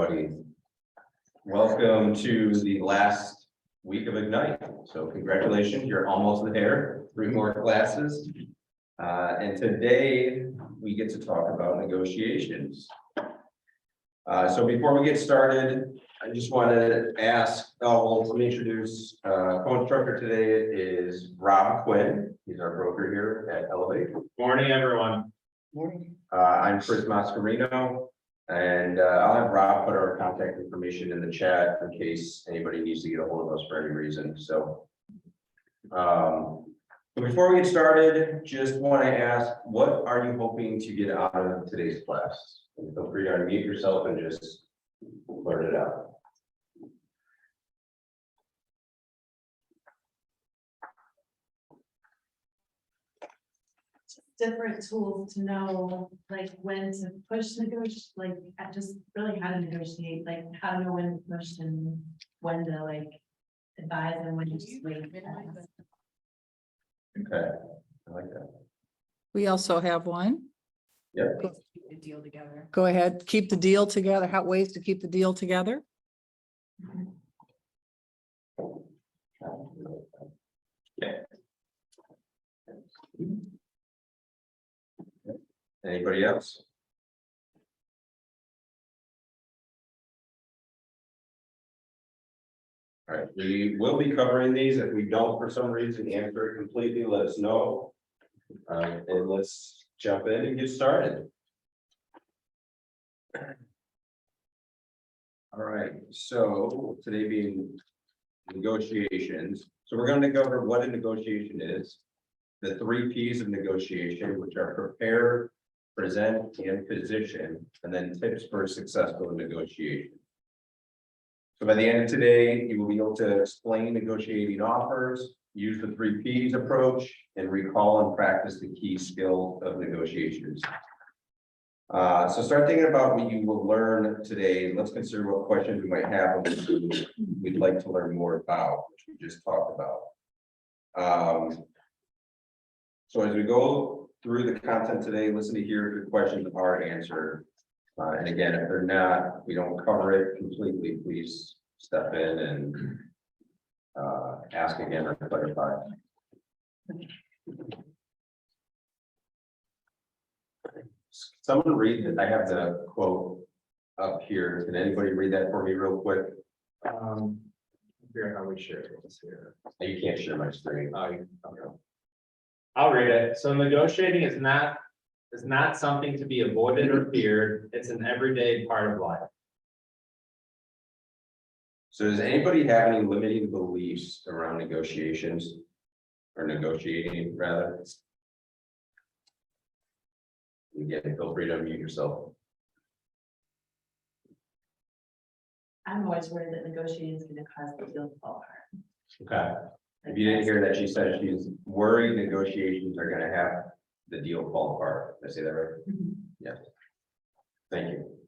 everybody. Welcome to the last week of Ignite. So congratulations, you're almost there. 3 more classes. And today we get to talk about negotiations. So before we get started, I just want to ask, let me introduce co-instructor today is Rob Quinn. He's our broker here at Elevate. Morning, everyone. Morning. I'm Chris Mascarino, and I'll have Rob put our contact information in the chat in case anybody needs to get a hold of us for any reason. So, but before we get started, just want to ask, what are you hoping to get out of today's class? And feel free to unmute yourself and just blurt it out. Different tools to know, like when to push negotiate, like just really how to negotiate, like how to know when to push and when to like advise and when to just wait. Okay, I like that. We also have one. Yep. Keep the deal together. Go ahead, keep the deal together. How ways to keep the deal together? Anybody else? All right, we will be covering these. If we don't, for some reason, answer it completely, let us know. And let's jump in and get started. All right, so today being negotiations. So we're going to cover what a negotiation is, the 3 P's of negotiation, which are prepare, present, and position, and then tips for successful negotiation. So by the end of today, you will be able to explain negotiating offers, use the 3 P's approach, and recall and practice the key skills of negotiations. So start thinking about what you will learn today. Let's consider what questions we might have we'd like to learn more about, which we just talked about. So as we go through the content today, listen to hear if the questions are answered. And again, if they're not, we don't cover it completely, please step in and ask again or clarify. Someone read it. I have the quote up here. Can anybody read that for me real quick? Figure out how we share this here. You can't share my screen. Okay. I'll read it. So negotiating is not something to be avoided or feared. It's an everyday part of life. So does anybody have any limiting beliefs around negotiations or negotiating rather? Again, feel free to unmute yourself. I'm always worried that negotiating is gonna cause the deal to fall apart. Okay. If you didn't hear that, she said she's worried negotiations are gonna have the deal fall apart. Did I say that right? Mhm. Yeah. Thank you.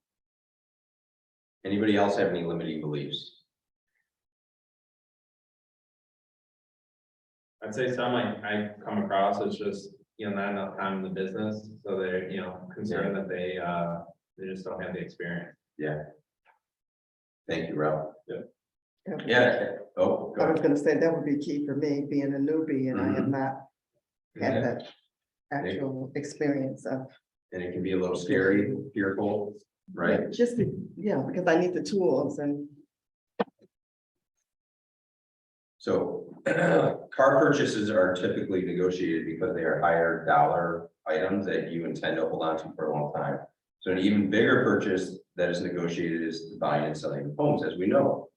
Anybody else have any limiting beliefs? I'd say some I come across as just, not enough time in the business. So they're, concerned that they just don't have the experience. Yeah. Thank you, Rob. Yeah. Yeah. Oh, go I was ahead. gonna say that would be key for me, being a newbie, and I have Mhm. not Yeah. had that actual experience of. And it can be a little scary, fearful, right? Just, because I need the tools and. So car purchases are typically negotiated because they are higher dollar items that you intend to hold on to for a long time. So an even bigger purchase that is negotiated is buying and selling homes, as we know.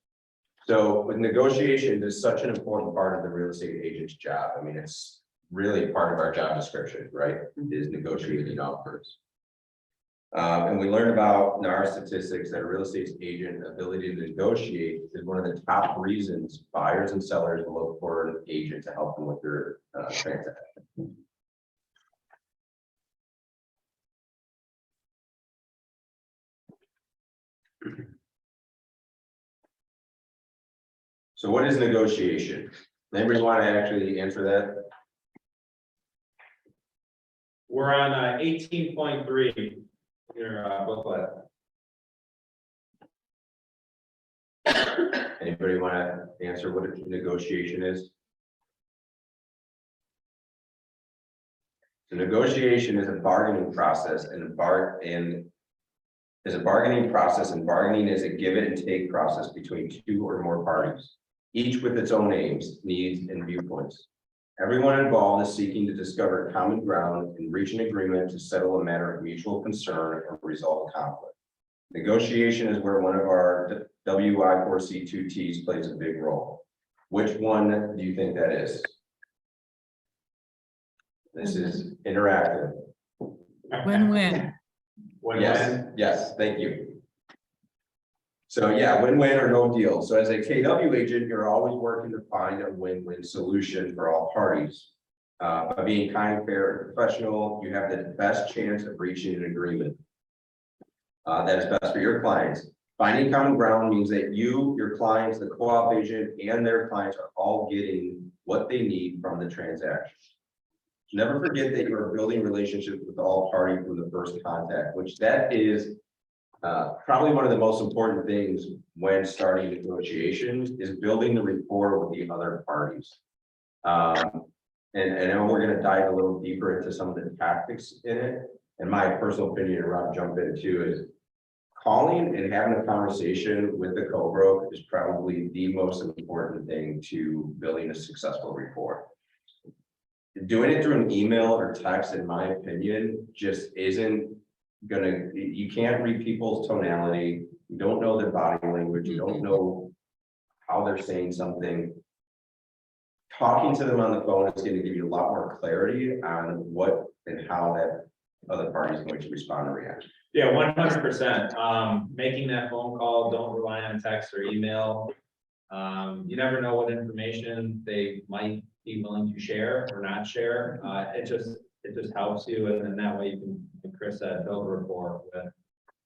So with negotiation, is such an important part of the real estate agent's job. I mean, it's really part of our job description, right? Is negotiating offers. And we learned about NAR statistics that a real estate agent ability to negotiate is one of the top reasons buyers and sellers will look for an agent to help them with their transaction. So what is negotiation? Anybody want to actually answer that? We're on 18.3, your booklet. Anybody want to answer what a negotiation is? The negotiation is a bargaining process and is a bargaining process, and bargaining is a give it and take process between two or more parties, each with its own aims, needs, and viewpoints. Everyone involved is seeking to discover common ground and reach an agreement to settle a matter of mutual concern or resolve a conflict. Negotiation is where one of our WI4C2Ts plays a big role. Which one do you think that is? This is interactive. Win-win. Yes, thank you. So yeah, win-win or no deal. So as a KW agent, you're always working to find a win-win solution for all parties. By being kind, fair, and professional, you have the best chance of reaching an agreement that is best for your clients. Finding common ground means that you, your clients, the co-op agent, and their clients are all getting what they need from the transaction. Never forget that you are building relationships with all parties from the first contact, which that is probably one of the most important things when starting negotiations is building the rapport with the other parties. And I know we're going to dive a little deeper into some of the tactics in it. And my personal opinion, and Rob jump in too, is calling and having a conversation with the co-broke is probably the most important thing to building a successful rapport. Doing it through an email or text, in my opinion, just isn't gonna, you can't read people's tonality. You don't know their body language. You don't know how they're saying something. Talking to them on the phone is going to give you a lot more clarity on what and how that other party is going to respond or react. Yeah, 100%. Making that phone call, don't rely on text or email. You never know what information they might be willing to share or not share. It just helps you, and then that way you can, like Chris said, build a rapport with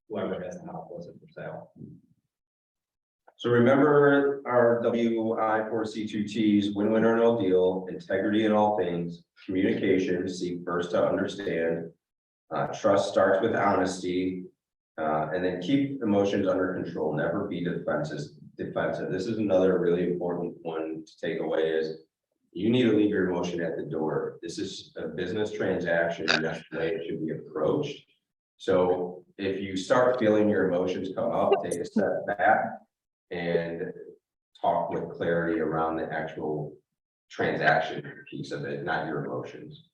whoever has the house listed for sale. So remember our WI4C2Ts, win-win or no deal, integrity in all things, communication, seek first to understand, trust starts with honesty, and then keep emotions under control, never be defensive. This is another really important one to take away is you need to leave your emotion at the door. This is a business transaction, and that's the way it should be approached. So if you start feeling your emotions come up, take a step back and talk with clarity around the actual transaction piece of it, not your emotions.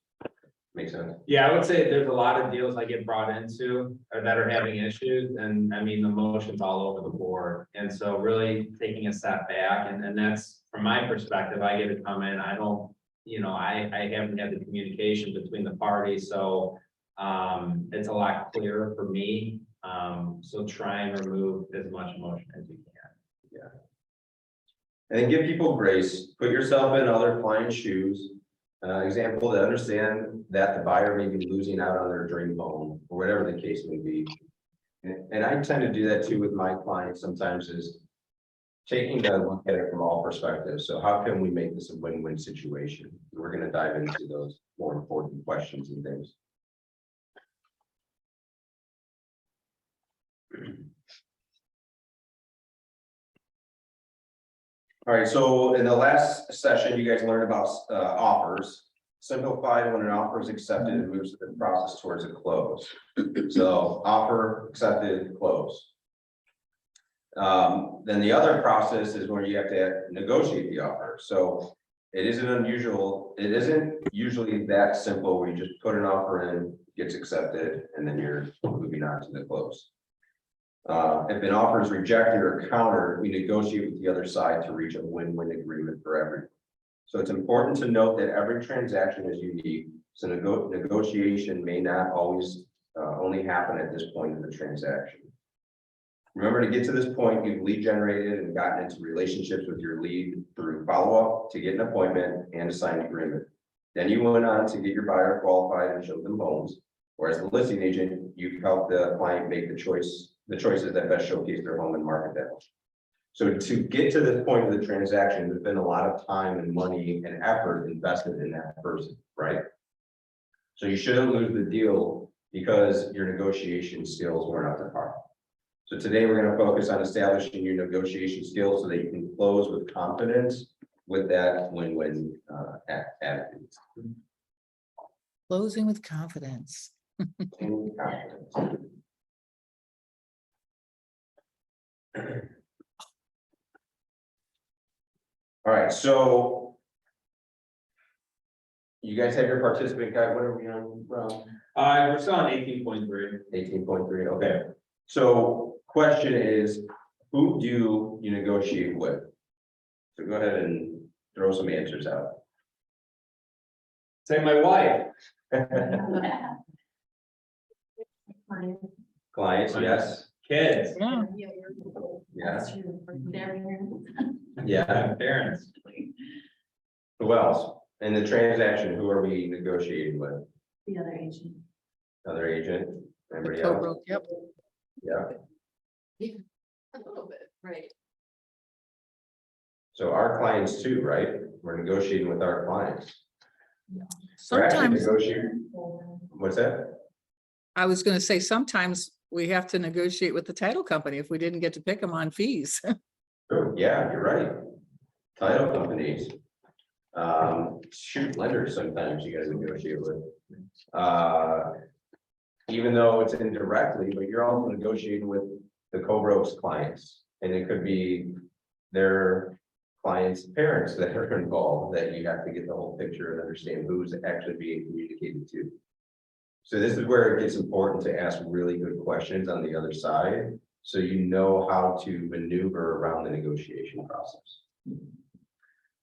Make sense? Yeah, I would say there's a lot of deals I get brought into or that are having issues, and I mean, the emotions all over the board. And so really taking a step back, and that's from my perspective, I get to come in, I don't, I haven't had the communication between the parties, so it's a lot clearer for me. So try and remove as much emotion as you can. And then give people grace, put yourself in other clients' shoes. Example, to understand that the buyer may be losing out on their dream home or whatever the case may be. And I tend to do that too with my clients sometimes is taking a look at it from all perspectives. So how can we make this a win-win situation? We're going to dive into those more important questions and things. All right, so in the last session, you guys learned about offers. Simplified, when an offer is accepted, it moves the process towards a close. So offer accepted, close. Then the other process is where you have to negotiate the offer. So it isn't usually that simple where you just put an offer in, gets accepted, and then you're moving on to the close. If an offer is rejected or countered, we negotiate with the other side to reach a win-win agreement for everyone. So it's important to note that every transaction is unique. So negotiation may not always only happen at this point in the transaction. Remember, to get to this point, you've lead generated and gotten into relationships with your lead through follow-up to get an appointment and a signed agreement. Then you went on to get your buyer qualified and show them homes. Whereas the listing agent, you've helped the client make the choices that best showcase their home and market that. So to get to this point of the transaction, there's been a lot of time and money and effort invested in that person, right? So you shouldn't lose the deal because your negotiation skills weren't up to par. So today we're gonna focus on establishing your negotiation skills so that you can close with confidence with that win-win attitude. Closing with confidence. And confidence. All right, so you guys have your participant guide, what are we on, Rob? We're still on 18.3. 18.3, okay. So question is, who do you negotiate with? So go ahead and throw some answers out. Say my wife. Clients, yes, Kids. Yeah. yeah, There. yeah. Parents. Who else? In the transaction, who are we negotiating with? The other agent. Another agent? The Anybody else? co-broke, yep. Yeah, A little bit, right. so our clients too, right? We're negotiating with our clients. We're actually Sometimes, negotiating- What's that? I was gonna say, sometimes we have to negotiate with the title company if we didn't get to pick them on fees. Sure, yeah, you're right. Title companies. Shoot, lenders sometimes you guys negotiate with. Even though it's indirectly, but you're also negotiating with the co-broke's clients. And it could be their clients' parents that are involved, that you have to get the whole picture and understand who's actually being communicated to. So this is where it gets important to ask really good questions on the other side, so you know how to maneuver around the negotiation process.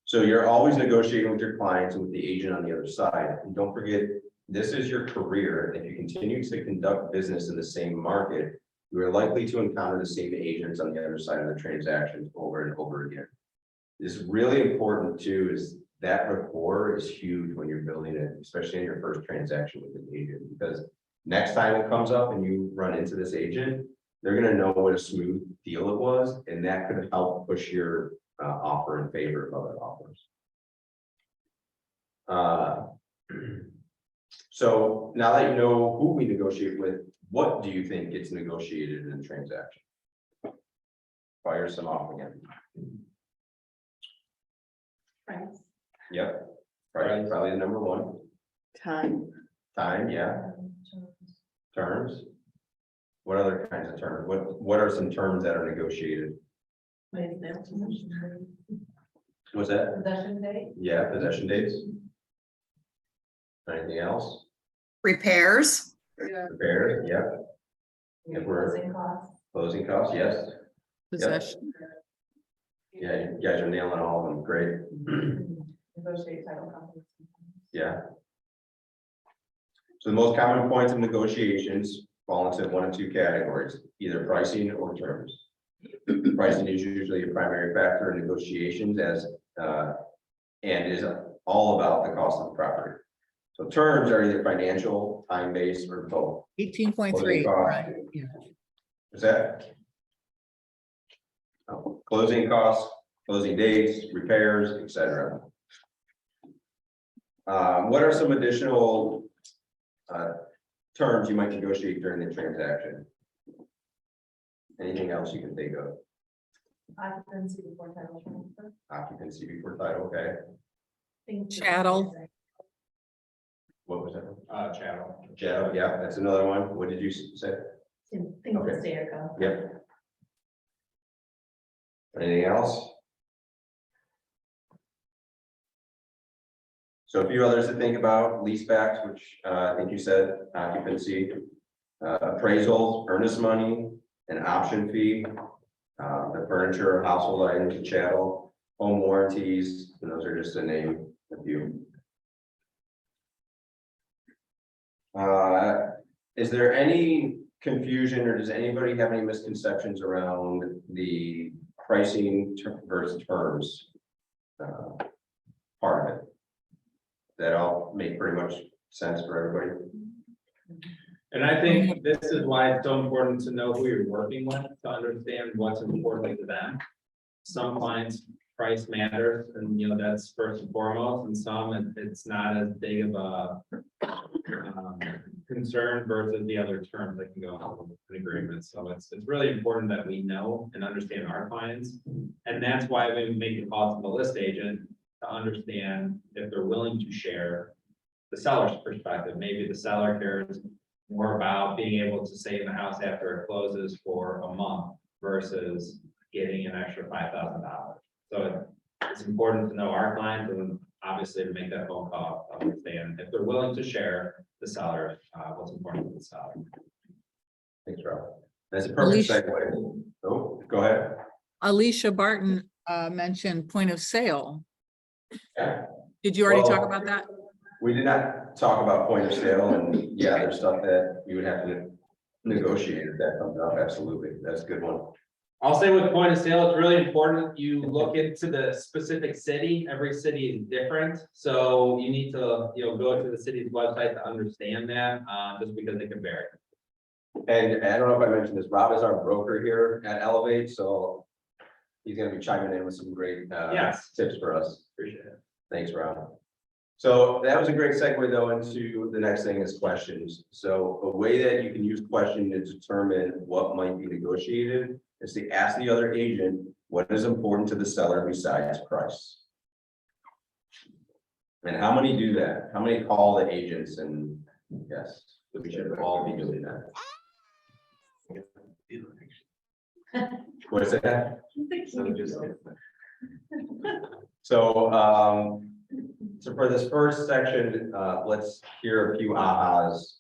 So you're always negotiating with your clients and with the agent on the other side. And don't forget, this is your career. And if you continue to conduct business in the same market, you are likely to encounter the same agents on the other side of the transaction over and over again. This is really important too, is that rapport is huge when you're building it, especially in your first transaction with an agent, because next time it comes up and you run into this agent, they're gonna know what a smooth deal it was, and that could help push your offer in favor of other offers. So now that you know who we negotiate with, what do you think gets negotiated in a transaction? Fire some off again. Price. Yep, right, probably the number one. time, Time, yeah, terms. What other kinds of terms? What are some terms that are negotiated? What's that? Possession date. Yeah, possession dates. Anything else? Repairs, Repair, yeah. If we're- Closing costs. Closing costs, yes. Possession. Yeah, you guys are nailing all of them, great. Negotiate title companies. Yeah. So the most common points of negotiations fall into one of two categories, either pricing or terms. Pricing is usually a primary factor in negotiations and is all about the cost of the property. So terms are either financial, time-based, or both. 18.3, right, yeah. Is that? Oh, closing costs, closing dates, repairs, etc. What are some additional terms you might negotiate during the transaction? Anything else you can think of? Occupancy before title transfer. Occupancy before title, okay. Things- Chattel. What was that? Chattel. Chattel, yeah, that's another one. What did you say? Things Okay. that stay or go. Yep. Anything else? So a few others to think about, lease backs, which I think you said, occupancy, appraisals, earnest money, an option fee, the furniture, household items, chattel, home warranties, and those are just to name a few. Is there any confusion, or does anybody have any misconceptions around the pricing versus terms? Part of it. That all make pretty much sense for everybody. And I think this is why it's so important to know who you're working with, to understand what's important to them. Some clients price matters, and that's first and foremost, and some it's not as big of a. Concern versus the other terms that can go on with an agreement, so it's really important that we know and understand our clients. And that's why we make the call to the list agent to understand if they're willing to share the seller's perspective. Maybe the seller cares more about being able to stay in the house after it closes for a month versus getting an extra $5,000. So it's important to know our clients and obviously to make that phone call, to understand if they're willing to share the seller, what's important to the seller. Thanks, Rob. That's a perfect Alicia. segue. Oh, go ahead. Alicia Barton mentioned point of sale. Yeah. Did you already talk Well, about that? We did not talk about point of sale, and yeah, there's stuff that you would have to negotiate if that comes up. Absolutely. That's a good one. I'll say with point of sale, it's really important you look into the specific city. Every city is different. So you need to, go to the city's website to understand that, just because it can vary. And I don't know if I mentioned this, Rob is our broker here at Elevate, so he's gonna be chiming in with some great Yes. tips for us. Appreciate it. Thanks, Rob. So that was a great segue though into the next thing is questions. So a way that you can use question to determine what might be negotiated is to ask the other agent, what is important to the seller besides price? And how many do that? How many call the agents and yes, we should all be doing that. What is that? So for this first section, let's hear a few ahas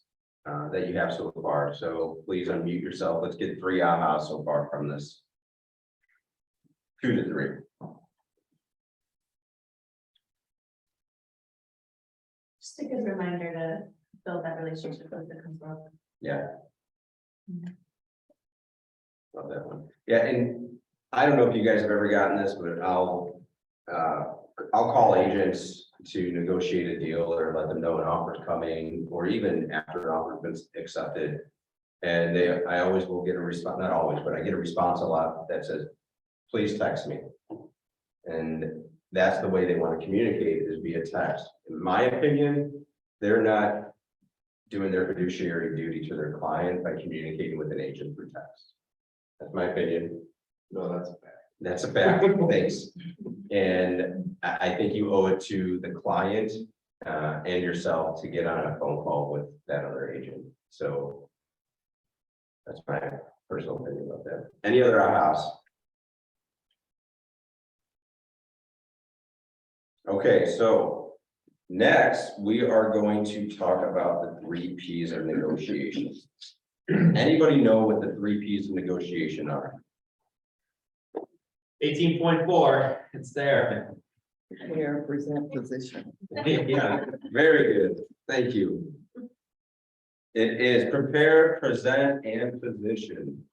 that you have so far. So please unmute yourself. Let's get 3 ahas so far from this. 2 to 3. Just a good reminder to build that relationship with the consultant. Yeah. Love that one. Yeah, and I don't know if you guys have ever gotten this, but I'll call agents to negotiate a deal or let them know an offer's coming, or even after an offer's been accepted. And I always will get a response, not always, but I get a response a lot that says, please text me. And that's the way they want to communicate is via text. In my opinion, they're not doing their fiduciary duty to their client by communicating with an agent through text. That's my opinion. No, that's a fact. That's a fact. Thanks. And I think you owe it to the client and yourself to get on a phone call with that other agent. So that's my personal opinion about that. Any other ahas? Okay, so next we are going to talk about the 3 Ps of negotiation. Anybody know what the 3 Ps of negotiation are? 18.4, it's there. Prepare, present, position. Yeah, Very good. Thank you. It is prepare, present, and position.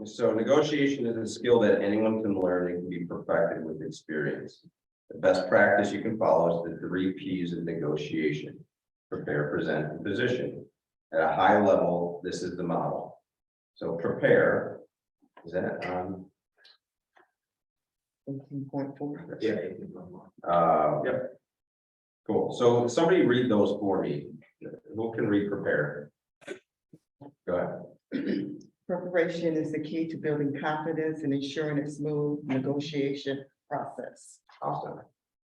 So negotiation is a skill that anyone can learn and can be perfected with experience. The best practice you can follow is the 3 Ps of negotiation. Prepare, present, and position. At a high level, this is the model. So prepare, is that 18.4. yeah. Yep. Cool. So somebody read those for me. Who can read prepare? Go ahead. Preparation is the key to building confidence and ensuring a smooth negotiation process. Awesome.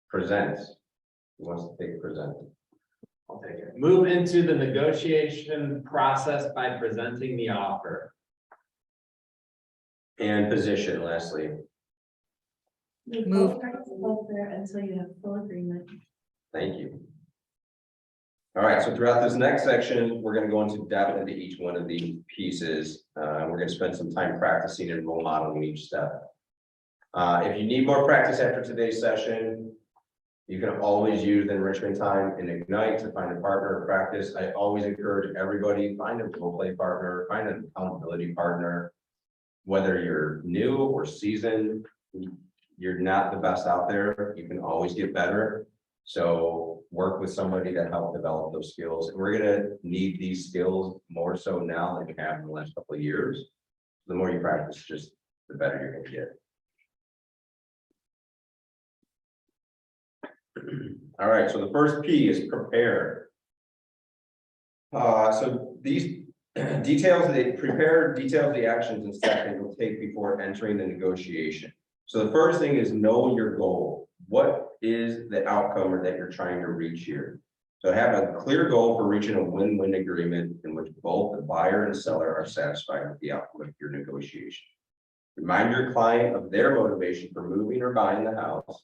Present. Who wants to take present? I'll take it. Move into the negotiation process by presenting the offer. And position, lastly. Move. Both parties both there until you have full agreement. Thank you. All right, so throughout this next section, we're going to go into depth into each one of these pieces. We're going to spend some time practicing and role modeling each step. If you need more practice after today's session, you can always use the enrichment time in Ignite to find a partner or practice. I always encourage everybody, find a role play partner, find an accountability partner. Whether you're new or seasoned, you're not the best out there. You can always get better. So work with somebody to help develop those skills. And we're gonna need these skills more so now than we have in the last couple of years. The more you practice, just the better you're gonna get. All right, so the first P is prepare. So these details of the actions and steps that you'll take before entering the negotiation. So the first thing is know your goal. What is the outcome that you're trying to reach here? So have a clear goal for reaching a win-win agreement in which both the buyer and seller are satisfied with the outcome of your negotiation. Remind your client of their motivation for moving or buying the house,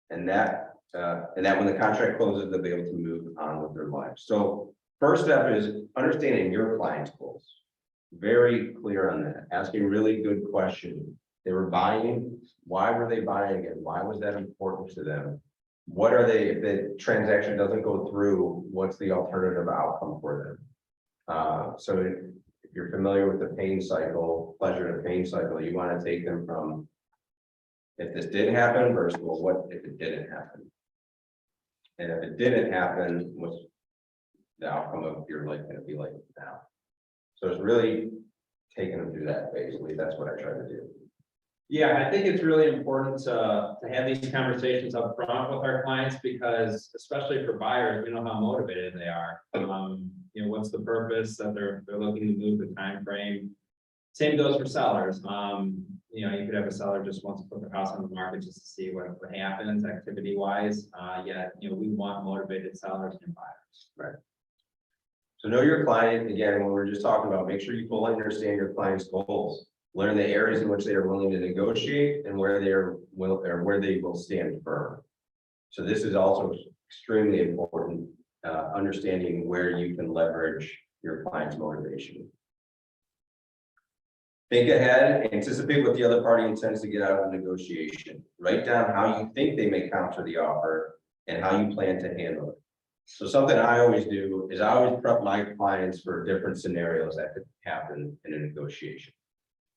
and that when the contract closes, they'll be able to move on with their lives. So first step is understanding your client's goals. Very clear on that, asking really good questions. They were buying, why were they buying it? Why was that important to them? What are they, if the transaction doesn't go through, what's the alternative outcome for them? So if you're familiar with the pain cycle, pleasure to pain cycle, you want to take them from if this didn't happen versus, well, what if it didn't happen? And if it didn't happen, what's the outcome of your life going to be like now? So it's really taking them through that, basically. That's what I try to do. Yeah, I think it's really important to have these conversations up front with our clients, because especially for buyers, we know how motivated they are. You know, what's the purpose that they're looking to move, the time frame. Same goes for sellers. You know, you could have a seller just wants to put their house on the market just to see what happens activity wise. Yet, you know, we want motivated sellers and buyers. Right. So know your client. Again, when we're just talking about, make sure you fully understand your client's goals. Learn the areas in which they are willing to negotiate and where they will stand firm. So this is also extremely important, understanding where you can leverage your client's motivation. Think ahead, anticipate what the other party intends to get out of the negotiation. Write down how you think they may counter the offer and how you plan to handle it. So something I always do is I always prep my clients for different scenarios that could happen in a negotiation.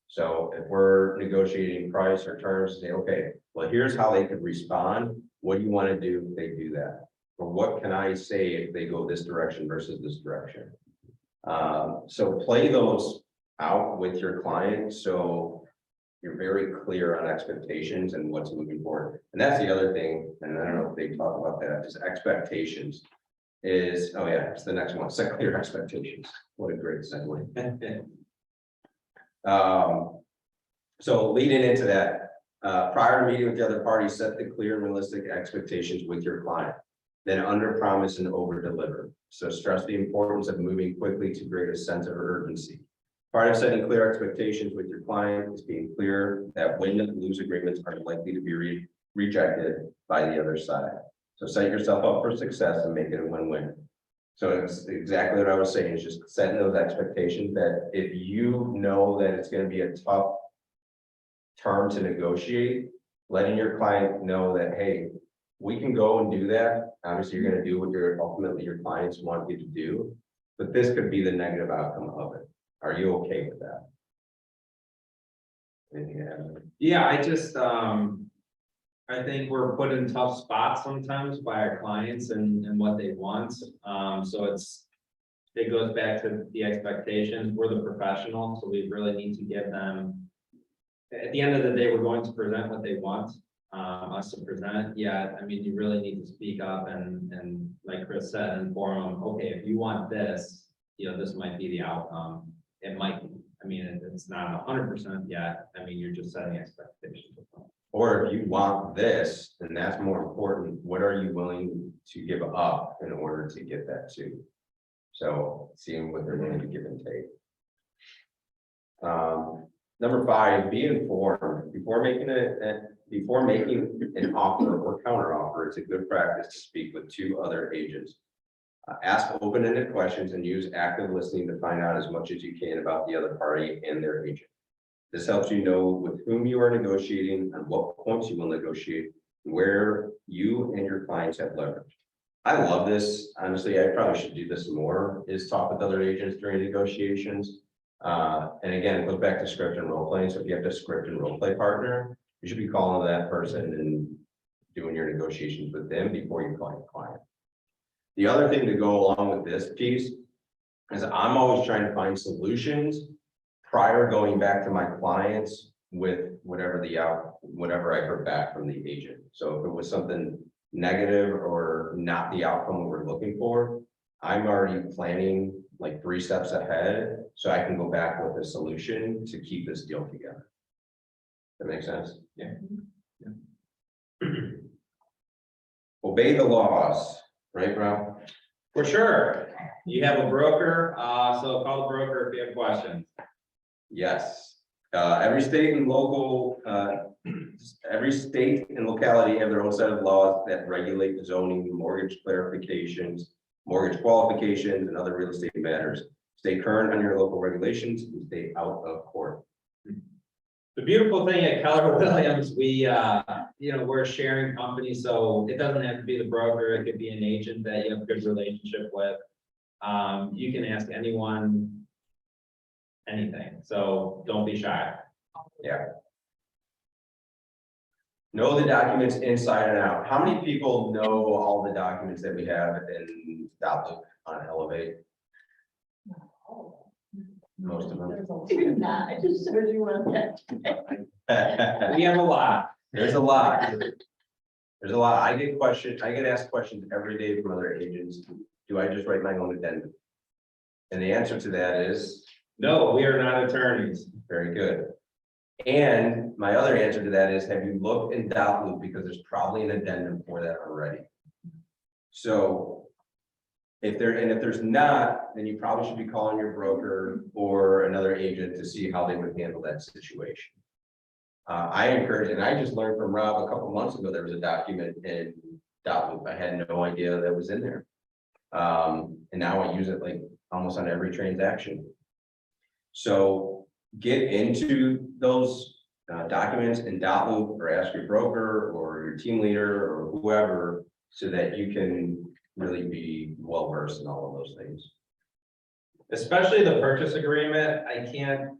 So if we're negotiating price or terms, say, okay, well, here's how they could respond. What do you want to do if they do that? Or what can I say if they go this direction versus this direction? So play those out with your client so you're very clear on expectations and what's moving forward. And that's the other thing, and I don't know if they talk about that, is expectations. Oh yeah, it's the next one, set clear expectations. What a great segue. So leading into that, prior to meeting with the other party, set the clear and realistic expectations with your client. Then under promise and over deliver. So stress the importance of moving quickly to create a sense of urgency. Part of setting clear expectations with your client is being clear that win and lose agreements are likely to be rejected by the other side. So set yourself up for success and make it a win-win. So it's exactly what I was saying, is just setting those expectations that if you know that it's going to be a tough term to negotiate, letting your client know that, hey, we can go and do that. Obviously, you're going to do what ultimately your clients want you to do, but this could be the negative outcome of it. Are you okay with that? Yeah, I think we're put in tough spots sometimes by our clients and what they want. So it goes back to the expectations. We're the professionals, so we really need to give them, at the end of the day, we're going to present what they want us to present. Yeah, I mean, you really need to speak up and like Chris said, inform them, okay, if you want this, you know, this might be the outcome. It might be. I mean, it's not 100% yet. I mean, you're just setting expectations. Or if you want this, and that's more important, what are you willing to give up in order to get that too? So seeing what they're willing to give and take. Number 5, be informed before making an offer or counter offer. It's a good practice to speak with 2 other agents. Ask open-ended questions and use active listening to find out as much as you can about the other party and their agent. This helps you know with whom you are negotiating and what points you will negotiate, where you and your clients have leverage. I love this. Honestly, I probably should do this more, is talk with other agents during negotiations. And again, it goes back to script and role playing. So if you have a script and role play partner, you should be calling that person and doing your negotiations with them before you call your client. The other thing to go along with this piece is I'm always trying to find solutions prior going back to my clients with whatever whatever I heard back from the agent. So if it was something negative or not the outcome we're looking for, I'm already planning like 3 steps ahead, so I can go back with a solution to keep this deal together. That makes sense? Yeah. Obey the laws, right, Rob? For sure. You have a broker, so call the broker if you have questions. Yes. Every state and local, every state and locality have their own set of laws that regulate the zoning, mortgage clarifications, mortgage qualifications, and other real estate matters. Stay current on your local regulations and stay out of court. The beautiful thing at Keller Williams, we, we're a sharing company, so it doesn't have to be the broker, it could be an agent that you have a good relationship with. You can ask anyone anything, so don't be shy. Know the documents inside and out. How many people know all the documents that we have in Outlook on Elevate? Most of them. I just showed you one. We have a lot. There's a lot. There's a lot. I get asked questions every day from other agents. Do I just write my own addendum? And the answer to that is No, we are not attorneys. very good. And my other answer to that is, have you looked in Outlook, because there's probably an addendum for that already. So if there's not, then you probably should be calling your broker or another agent to see how they would handle that situation. I encourage, and I just learned from Rob a couple months ago, there was a document in Outlook. I had no idea that was in there. And now I use it like almost on every transaction. So get into those documents in Outlook, or ask your broker or your team leader or whoever, so that you can really be well versed in all of those things. Especially the purchase agreement, I can't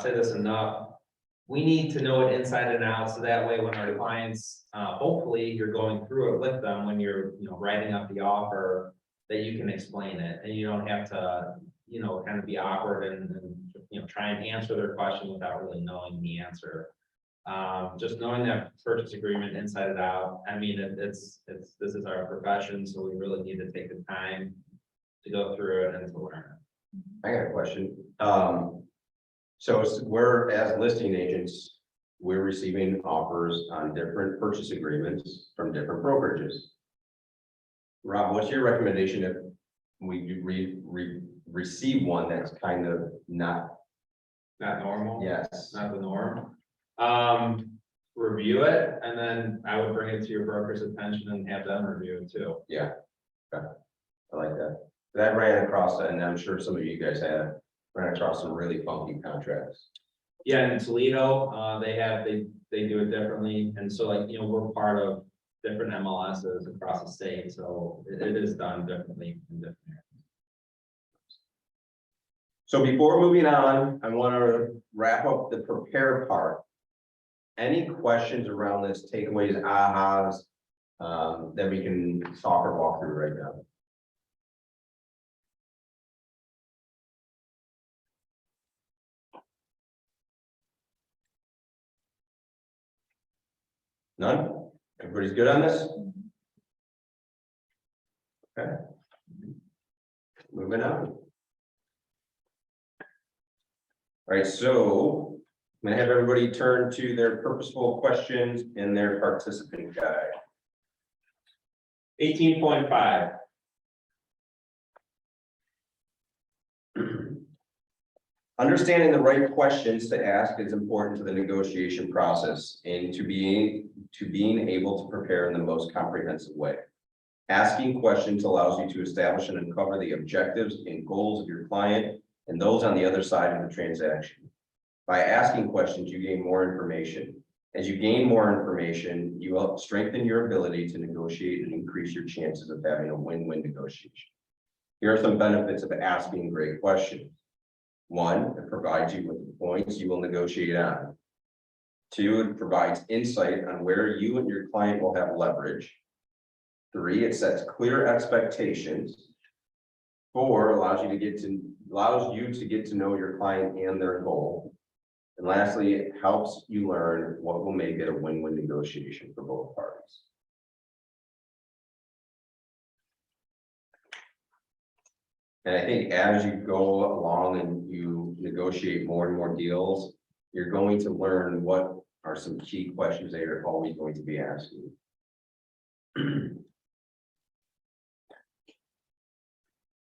say this enough. We need to know it inside and out, so that way when our clients, hopefully you're going through it with them when you're, writing up the offer, that you can explain it and you don't have to, kind of be awkward and try and answer their question without really knowing the answer. Just knowing that purchase agreement inside and out, I mean, this is our profession, so we really need to take the time to go through it and to learn it. I got a question. So we're, as listing agents, we're receiving offers on different purchase agreements from different brokerages. Rob, what's your recommendation if we do receive one that's kind of not? Not normal. Yes. Not the norm. Review it, and then I would bring it to your broker's attention and have them review it too. Yeah. Okay. I like that. That ran across, and I'm sure some of you guys have ran across some really funky contracts. Yeah, in Toledo, they do it differently, and so we're part of different MLSs across the state, so it is done differently in different areas. So before moving on, I want to wrap up the prepare part. Any questions around this, takeaways, ahas, that we can talk or walk through right now? None? Everybody's good on this? Okay. Moving on. All right, so I'm gonna have everybody turn to their purposeful questions in their participant guide. 18.5. Understanding the right questions to ask is important to the negotiation process and to being able to prepare in the most comprehensive way. Asking questions allows you to establish and uncover the objectives and goals of your client and those on the other side of the transaction. By asking questions, you gain more information. As you gain more information, you will strengthen your ability to negotiate and increase your chances of having a win-win negotiation. Here are some benefits of asking great questions. 1, it provides you with the points you will negotiate on. 2, it provides insight on where you and your client will have leverage. 3, it sets clear expectations. 4, allows you to get to know your client and their goal. And lastly, it helps you learn what will make it a win-win negotiation for both parties. And I think as you go along and you negotiate more and more deals, you're going to learn what are some key questions that you're always going to be asking.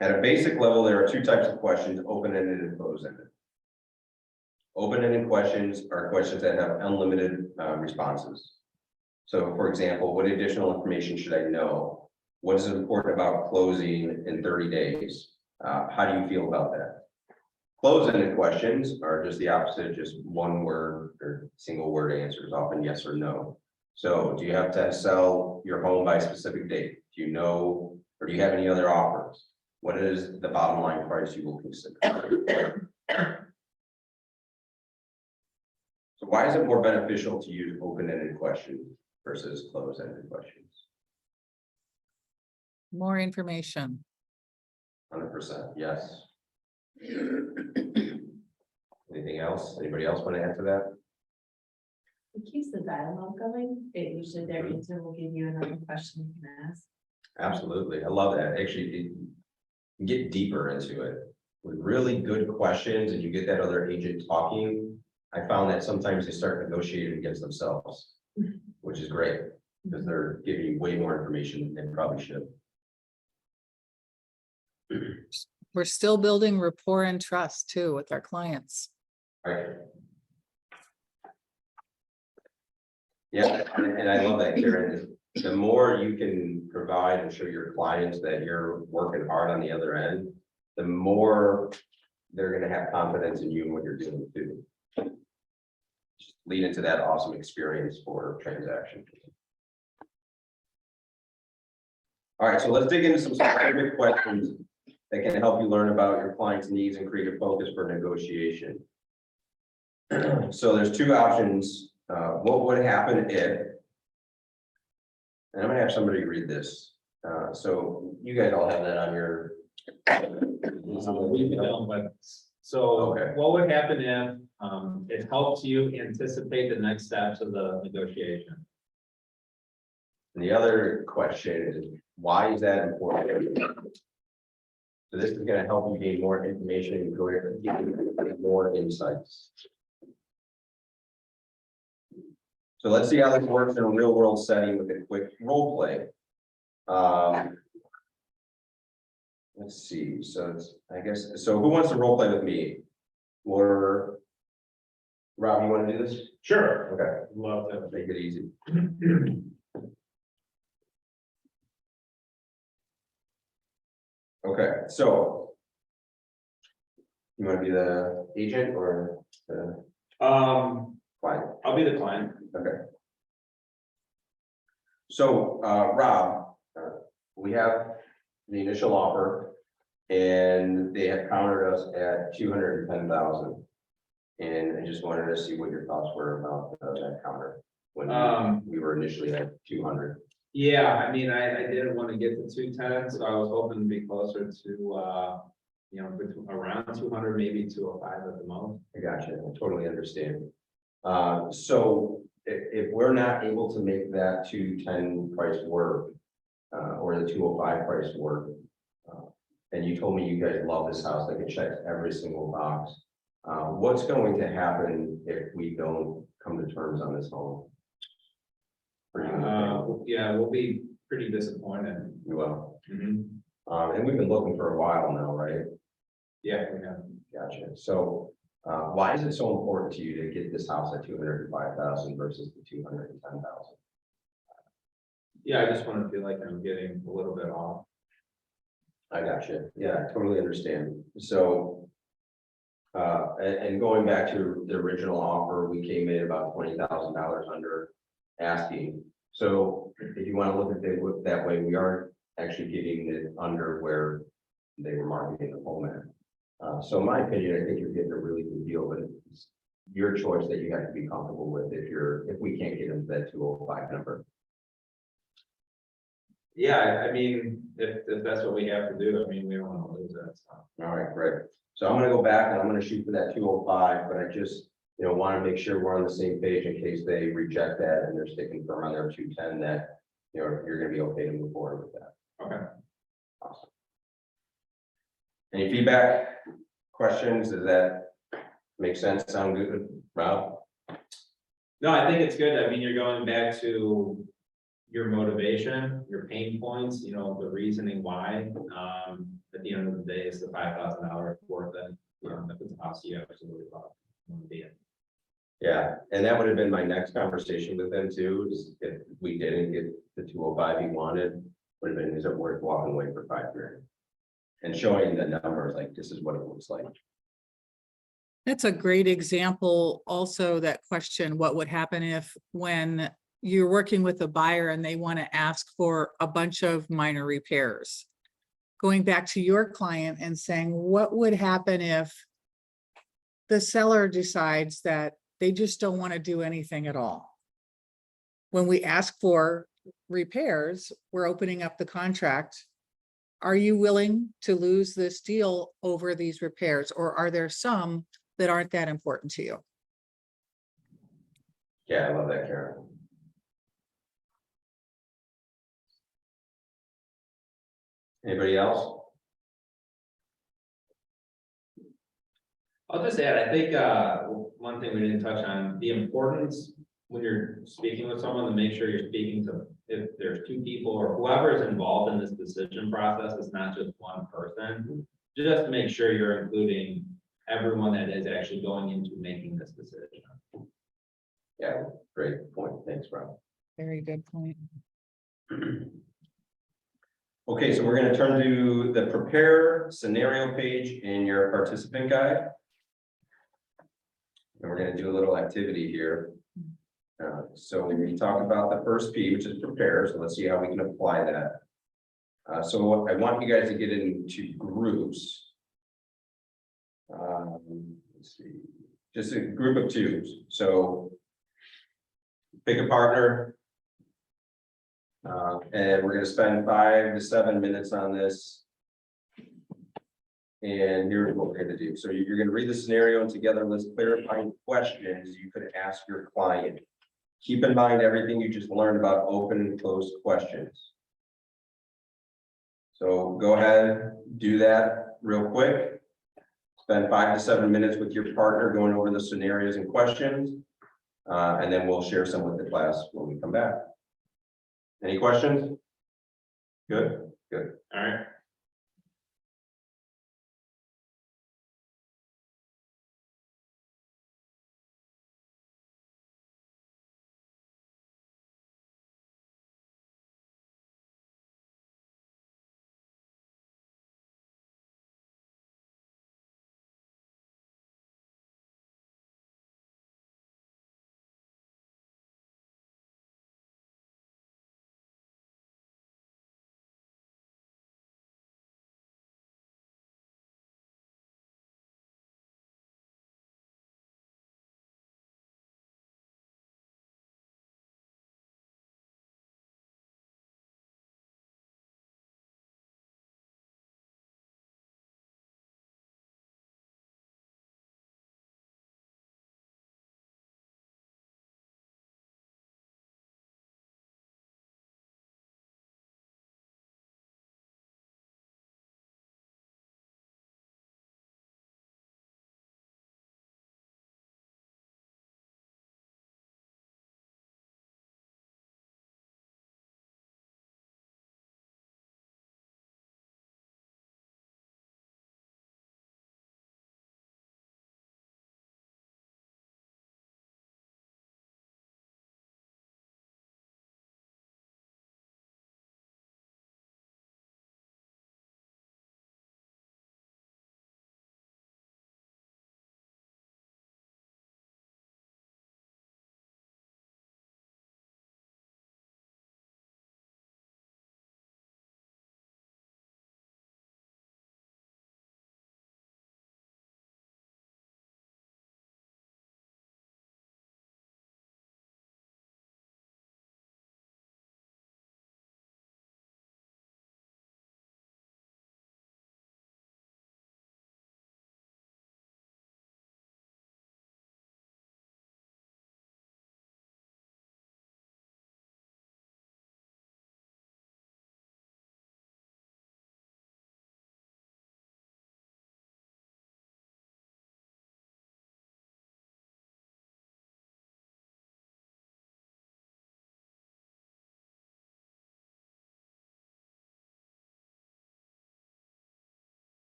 At a basic level, there are two types of questions, open-ended and closed-ended. Open-ended questions are questions that have unlimited responses. So for example, what additional information should I know? What is important about closing in 30 days? How do you feel about that? Closed-ended questions are just the opposite, just one word or single word answers, often yes or no. So do you have to sell your home by a specific date? Do you know, or do you have any other offers? What is the bottom line price you will consider? So why is it more beneficial to use open-ended questions versus closed-ended questions? More information. 100%, yes. Anything else? Anybody else want to add to that? It keeps the dialogue going. It usually their answer will give you another question you can ask. Absolutely. I love that. Actually, you get deeper into it with really good questions and you get that other agent talking. I found that sometimes they start negotiating against themselves, which is great because they're giving you way more information than they probably should. We're still building rapport and trust too with our clients. Right. Yeah, and I love that, Karen. The more you can provide and show your clients that you're working hard on the other end, the more they're gonna have confidence in you and what you're doing too. Just lead into that awesome experience for transaction. All right, so let's dig into some specific questions that can help you learn about your client's needs and create a focus for negotiation. So there's two options. What would happen if, and I'm gonna have somebody read this. So you guys all have that on your. We don't, but, so Okay. what would happen if, it helps you anticipate the next steps of the negotiation? And the other question is, why is that important? So this is gonna help you gain more information and get more insights. So let's see how this works in a real world setting with a quick role play. Let's see, so it's, I guess, so who wants to role play with me? Or Rob, you want to do this? Sure. Okay, Love to. make it easy. Okay, so you want to be the agent or the client? I'll be the client. Okay. So, Rob, we have the initial offer and they have countered us at 210,000. And I just wanted to see what your thoughts were about that counter when we were initially at 200. Yeah, I mean, I didn't want to get to 210, so I was hoping to be closer to, you know, between around 200, maybe 205 at the most. I got you. I totally understand. So if we're not able to make that 210 price work, or the 205 price work, and you told me you guys love this house, like it checks every single box. What's going to happen if we don't come to terms on this home? For you and the family? Yeah, we'll be pretty disappointed. You will. Mhm. And we've been looking for a while now, right? Yeah, we have. Gotcha. So, why is it so important to you to get this house at 205,000 versus the 210,000? Yeah, I just want to feel like I'm getting a little bit off. I got you. Yeah, I totally understand. So, and going back to the original offer, we came in about $20,000 under asking. So if you want to look at it that way, we are actually getting it under where they were marketing the home at. So in my opinion, I think you're getting a really good deal, but it's your choice that you have to be comfortable with if we can't get into that 205 number. Yeah, I mean, if that's what we have to do, I mean, we don't want to lose that stuff. All right, great. So I'm gonna go back and I'm gonna shoot for that 205, but I just you know, want to make sure we're on the same page in case they reject that and they're sticking firm on their 210, that, you know, you're gonna be okay to move forward with that. Okay. Awesome. Any feedback, questions? Does that make sense? Sound good, Rob? No, I think it's good. I mean, you're going back to your motivation, your pain points, you know, the reasoning why. At the end of the day, is the $5,000 worth it? If it's a house, you absolutely love. It. Yeah, and that would have been my next conversation with them too, is if we didn't get the 205 he wanted, would have been, is it worth walking away for $5,000? And showing the numbers, like, this is what it looks like. That's a great example. Also, that question, what would happen if when you're working with a buyer and they want to ask for a bunch of minor repairs? Going back to your client and saying, what would happen if the seller decides that they just don't want to do anything at all? When we ask for repairs, we're opening up the contract. Are you willing to lose this deal over these repairs, or are there some that aren't that important to you? Yeah, I love that, Karen. Anybody else? I'll just add, I think, one thing we didn't touch on, the importance when you're speaking with someone to make sure you're speaking to, if there's two people or whoever is involved in this decision process, it's not just one person. Just make sure you're including everyone that is actually going into making this decision. Yeah, great point. Thanks, Rob. Very good point. Okay, so we're gonna turn to the prepare scenario page in your participant guide. And we're gonna do a little activity here. So we talked about the first P, which is prepare, so let's see how we can apply that. So I want you guys to get into groups. Let's see, just a group of twos, so pick a partner. And we're gonna spend 5 to 7 minutes on this. And here's what we're gonna do. So you're gonna read the scenario and together let's clarify questions you could ask your client. Keep in mind everything you just learned about open and closed questions. So go ahead, do that real quick. Spend 5 to 7 minutes with your partner going over the scenarios and questions. And then we'll share some with the class when we come back. Any questions? Good, good. All right.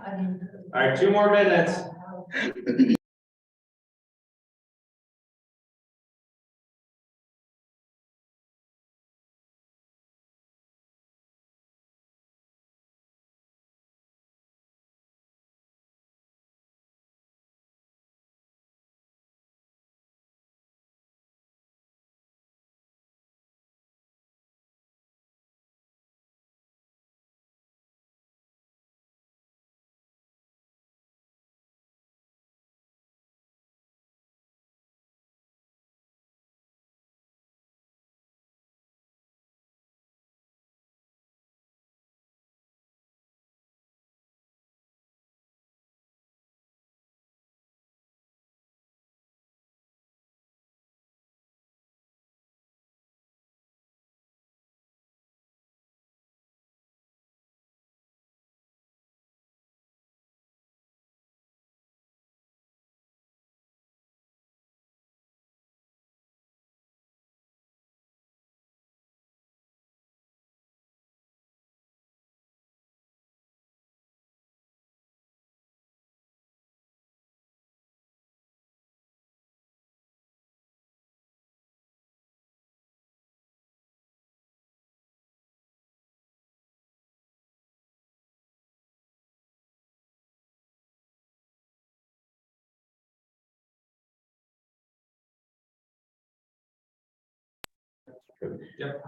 I mean. All right, 2 more minutes. Yep.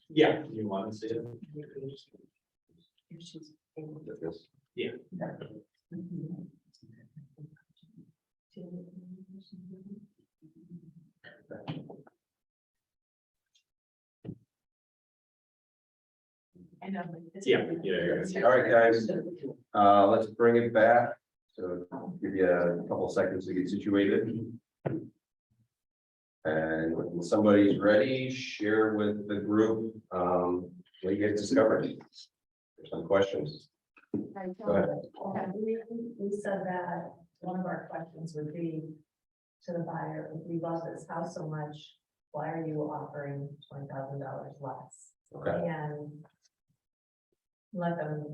Yeah, you want to see it? Yeah. I know. All right, guys, let's bring it back. So give you a couple seconds to get situated. And when somebody's ready, share with the group, what you guys discovered. There's some questions. Go ahead. We said that one of our questions would be to the buyer, if we love this house so much, why are you offering $20,000 less? Okay, And let them.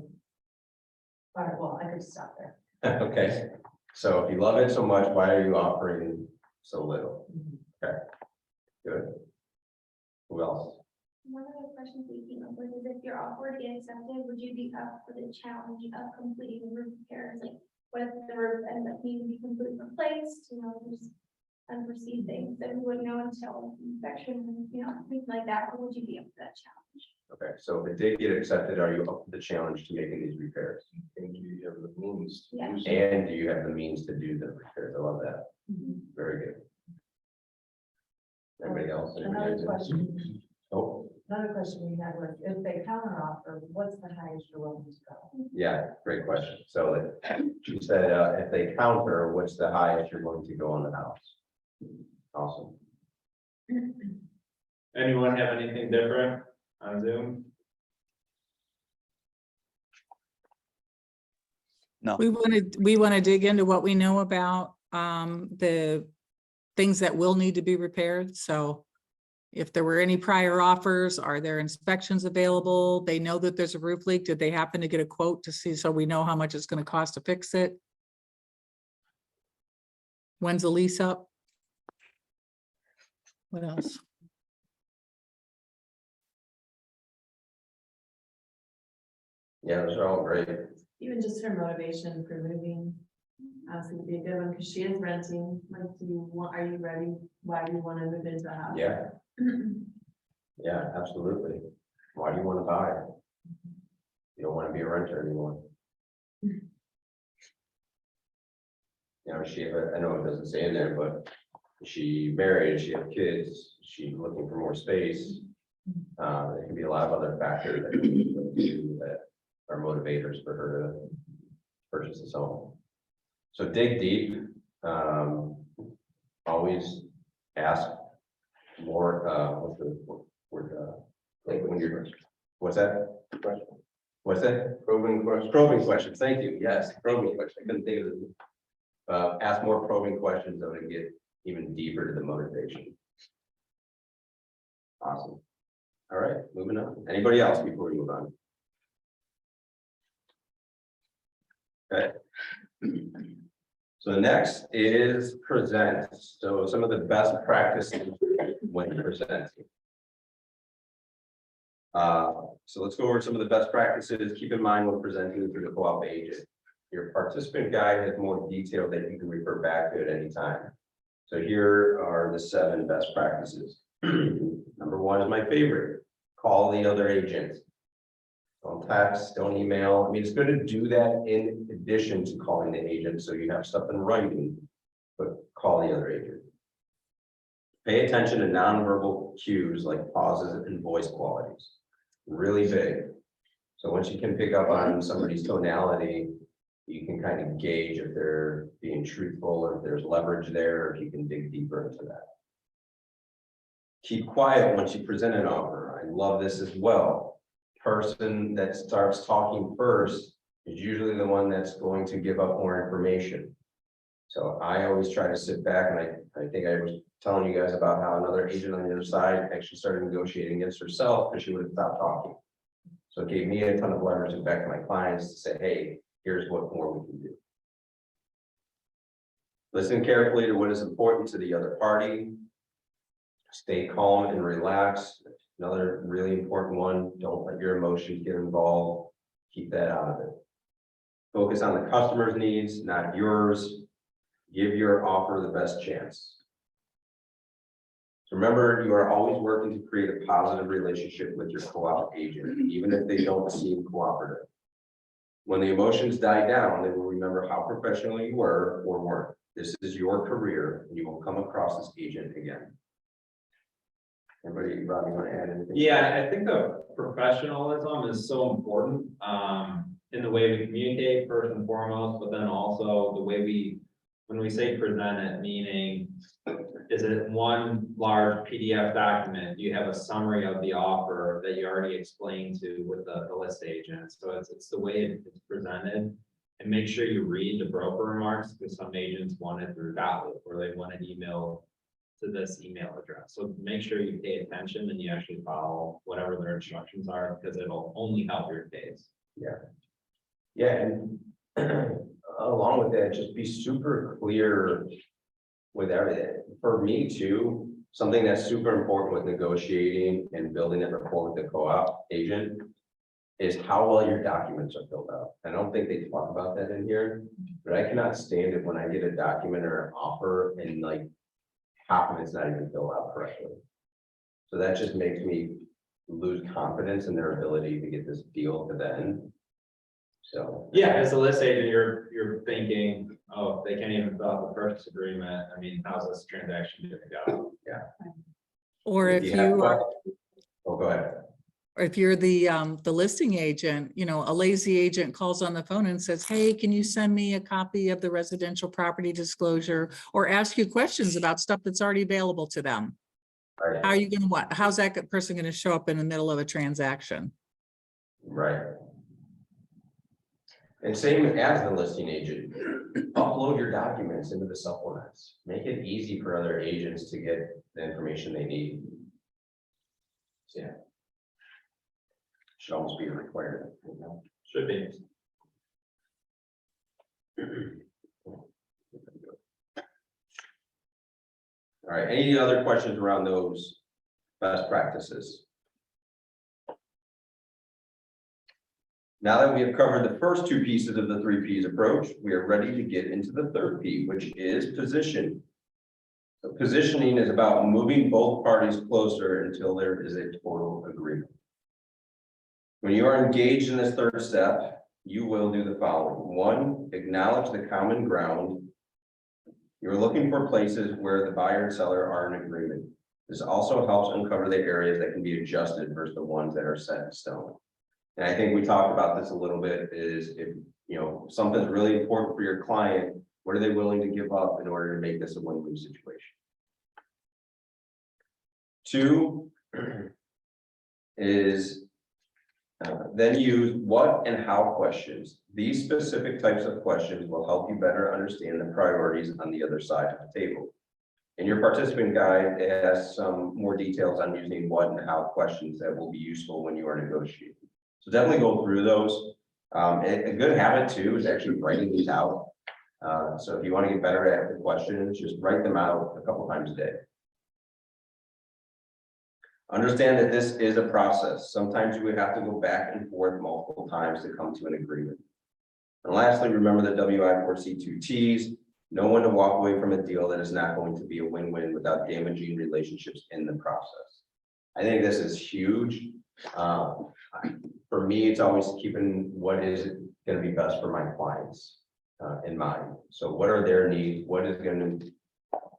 All right, well, I could stop there. okay. So if you love it so much, why are you offering so little? Okay, good. Who else? One of the questions we came up with is if your offer to get accepted, would you be up for the challenge of completing the roof repairs? Like, what if the roof ends up needing to be completely replaced, there's unforeseen things that we wouldn't know until inspection, things like that, or would you be up for that challenge? Okay, so if it did get accepted, are you up for the challenge to making these repairs? And do you have the means? Yeah. And do you have the means to do the repairs? I love that. Very good. Anybody else? Another question, Oh, another question we had was, if they counter offer, what's the highest you're willing to go? yeah, great question. So she said, if they counter, what's the highest you're going to go on the house? Awesome. Anyone have anything different on Zoom? We want to dig into what we know about the things that will need to be repaired. So if there were any prior offers, are there inspections available? They know that there's a roof leak. Did they happen to get a quote to see, so we know how much it's going to cost to fix it? When's the lease up? What else? Yeah, those are all great. Even just her motivation for moving, honestly, would be a good one, because she is renting, like, are you ready? Why do you want to move into a house? Yeah. Yeah, absolutely. Why do you want to buy? You don't want to be a renter anymore. I know it doesn't say in there, but she married, she had kids, she's looking for more space. There can be a lot of other factors that are motivators for her to purchase this home. So dig deep. Always ask more, what's the word, like when you're What's that? What's that? Probing question. Probing questions. Thank you. Yes, probing question. I couldn't think of it. Ask more probing questions that would get even deeper to the motivation. Awesome. All right, moving on. Anybody else before we move on? Okay. So the next is present. So some of the best practices when presenting. So let's go over some of the best practices. Keep in mind when presenting through the co-op agent. Your participant guide has more detail that you can refer back to at any time. So here are the 7 best practices. Number 1 is my favorite. Call the other agent. Don't text, don't email. I mean, it's good to do that in addition to calling the agent, so you have stuff in writing, but call the other agent. Pay attention to nonverbal cues like pauses and voice qualities. Really big. So once you can pick up on somebody's tonality, you can kind of gauge if they're being truthful or if there's leverage there, or if you can dig deeper into that. Keep quiet once you present an offer. I love this as well. Person that starts talking first is usually the one that's going to give up more information. So I always try to sit back, and I think I was telling you guys about how another agent on the other side actually started negotiating against herself because she would have stopped talking. So it gave me a ton of leverage and back to my clients to say, hey, here's what more we can do. Listen carefully to what is important to the other party. Stay calm and relaxed. Another really important one, don't let your emotions get involved. Keep that out of it. Focus on the customer's needs, not yours. Give your offer the best chance. So remember, you are always working to create a positive relationship with your co-op agent, even if they don't seem cooperative. When the emotions die down, they will remember how professional you were or weren't. This is your career, and you will come across this agent again. Anybody, Rob, you want to add anything? Yeah, I think the professionalism is so important, in the way we communicate first and foremost, but then also the way when we say present it, meaning, is it one large PDF document? Do you have a summary of the offer that you already explained to with the list agent? So it's the way it's presented, and make sure you read the broker remarks, because some agents want it through Outlook, or they want an email to this email address. So make sure you pay attention and you actually follow whatever their instructions are, because it'll only help your case. Yeah, and along with that, just be super clear with everything. For me too, something that's super important with negotiating and building that rapport with the co-op agent is how well your documents are filled out. I don't think they talk about that in here, but I cannot stand it when I get a document or an offer and like half of it's not even filled out correctly. So that just makes me lose confidence in their ability to get this deal to the end. So. Yeah, as a list agent, you're thinking, oh, they can't even fill out the purchase agreement. I mean, how's this transaction gonna go? Or if you have you are, Oh, go ahead. or if you're the listing agent, you know, a lazy agent calls on the phone and says, hey, can you send me a copy of the residential property disclosure, or ask you questions about stuff that's already available to them? Right. How are you gonna, how's that person gonna show up in the middle of a transaction? Right. And same as the listing agent, upload your documents into the supplements. Make it easy for other agents to get the information they need. So, yeah. Should almost be a requirement, you know? Should be. All right, any other questions around those best practices? Now that we have covered the first 2 pieces of the 3 Ps approach, we are ready to get into the third P, which is position. So positioning is about moving both parties closer until there is a total agreement. When you are engaged in this third step, you will do the following. 1, acknowledge the common ground. You're looking for places where the buyer and seller are in agreement. This also helps uncover the areas that can be adjusted versus the ones that are set in stone. And I think we talked about this a little bit, is if, you know, something's really important for your client, what are they willing to give up in order to make this a win-win situation? 2 is Then use what and how questions. These specific types of questions will help you better understand the priorities on the other side of the table. In your participant guide, it has some more details on using what and how questions that will be useful when you are negotiating. So definitely go through those. A good habit too is actually writing these out. So if you want to get better at the questions, just write them out a couple times a day. Understand that this is a process. Sometimes you would have to go back and forth multiple times to come to an agreement. And lastly, remember the WI4C2Ts. Know when to walk away from a deal that is not going to be a win-win without damaging relationships in the process. I think this is huge. For me, it's always keeping what is going to be best for my clients in mind. So what are their needs? What is going to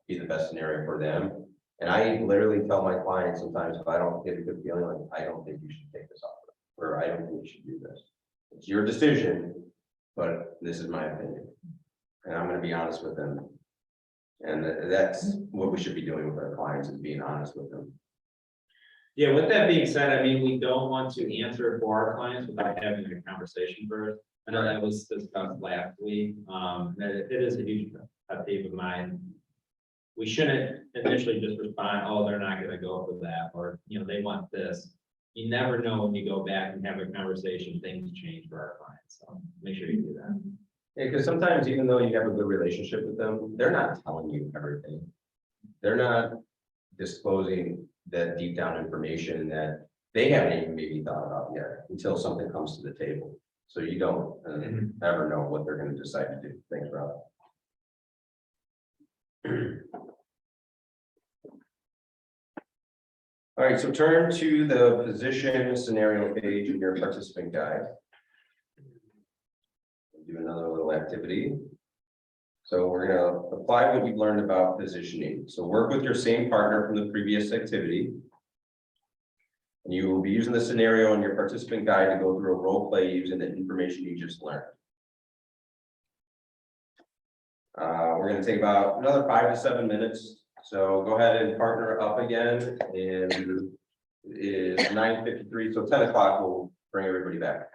be the best scenario for them? And I literally tell my clients sometimes, if I don't get a good feeling, like, I don't think you should take this offer, or I don't think you should do this. It's your decision, but this is my opinion. And I'm gonna be honest with them. And that's what we should be doing with our clients, is being honest with them. Yeah, with that being said, I mean, we don't want to answer for our clients without having a conversation first. I know that was discussed last week. It is a huge pet peeve of mine. We shouldn't initially just respond, oh, they're not gonna go for that, or, you know, they want this. You never know when you go back and have a conversation, things change for our clients, so make sure you do that. Yeah, because sometimes even though you have a good relationship with them, they're not telling you everything. They're not disclosing that deep down information that they haven't even maybe thought about yet until something comes to the table. So you don't ever know what they're gonna decide to do. Thanks, Rob. All right, so turn to the position scenario page in your participant guide. Do another little activity. So we're gonna apply what you've learned about positioning. So work with your same partner from the previous activity. And you will be using the scenario in your participant guide to go through a role play using the information you just learned. We're gonna take about another 5 to 7 minutes. So go ahead and partner up again, and it is 9:53, so 10 o'clock will bring everybody back.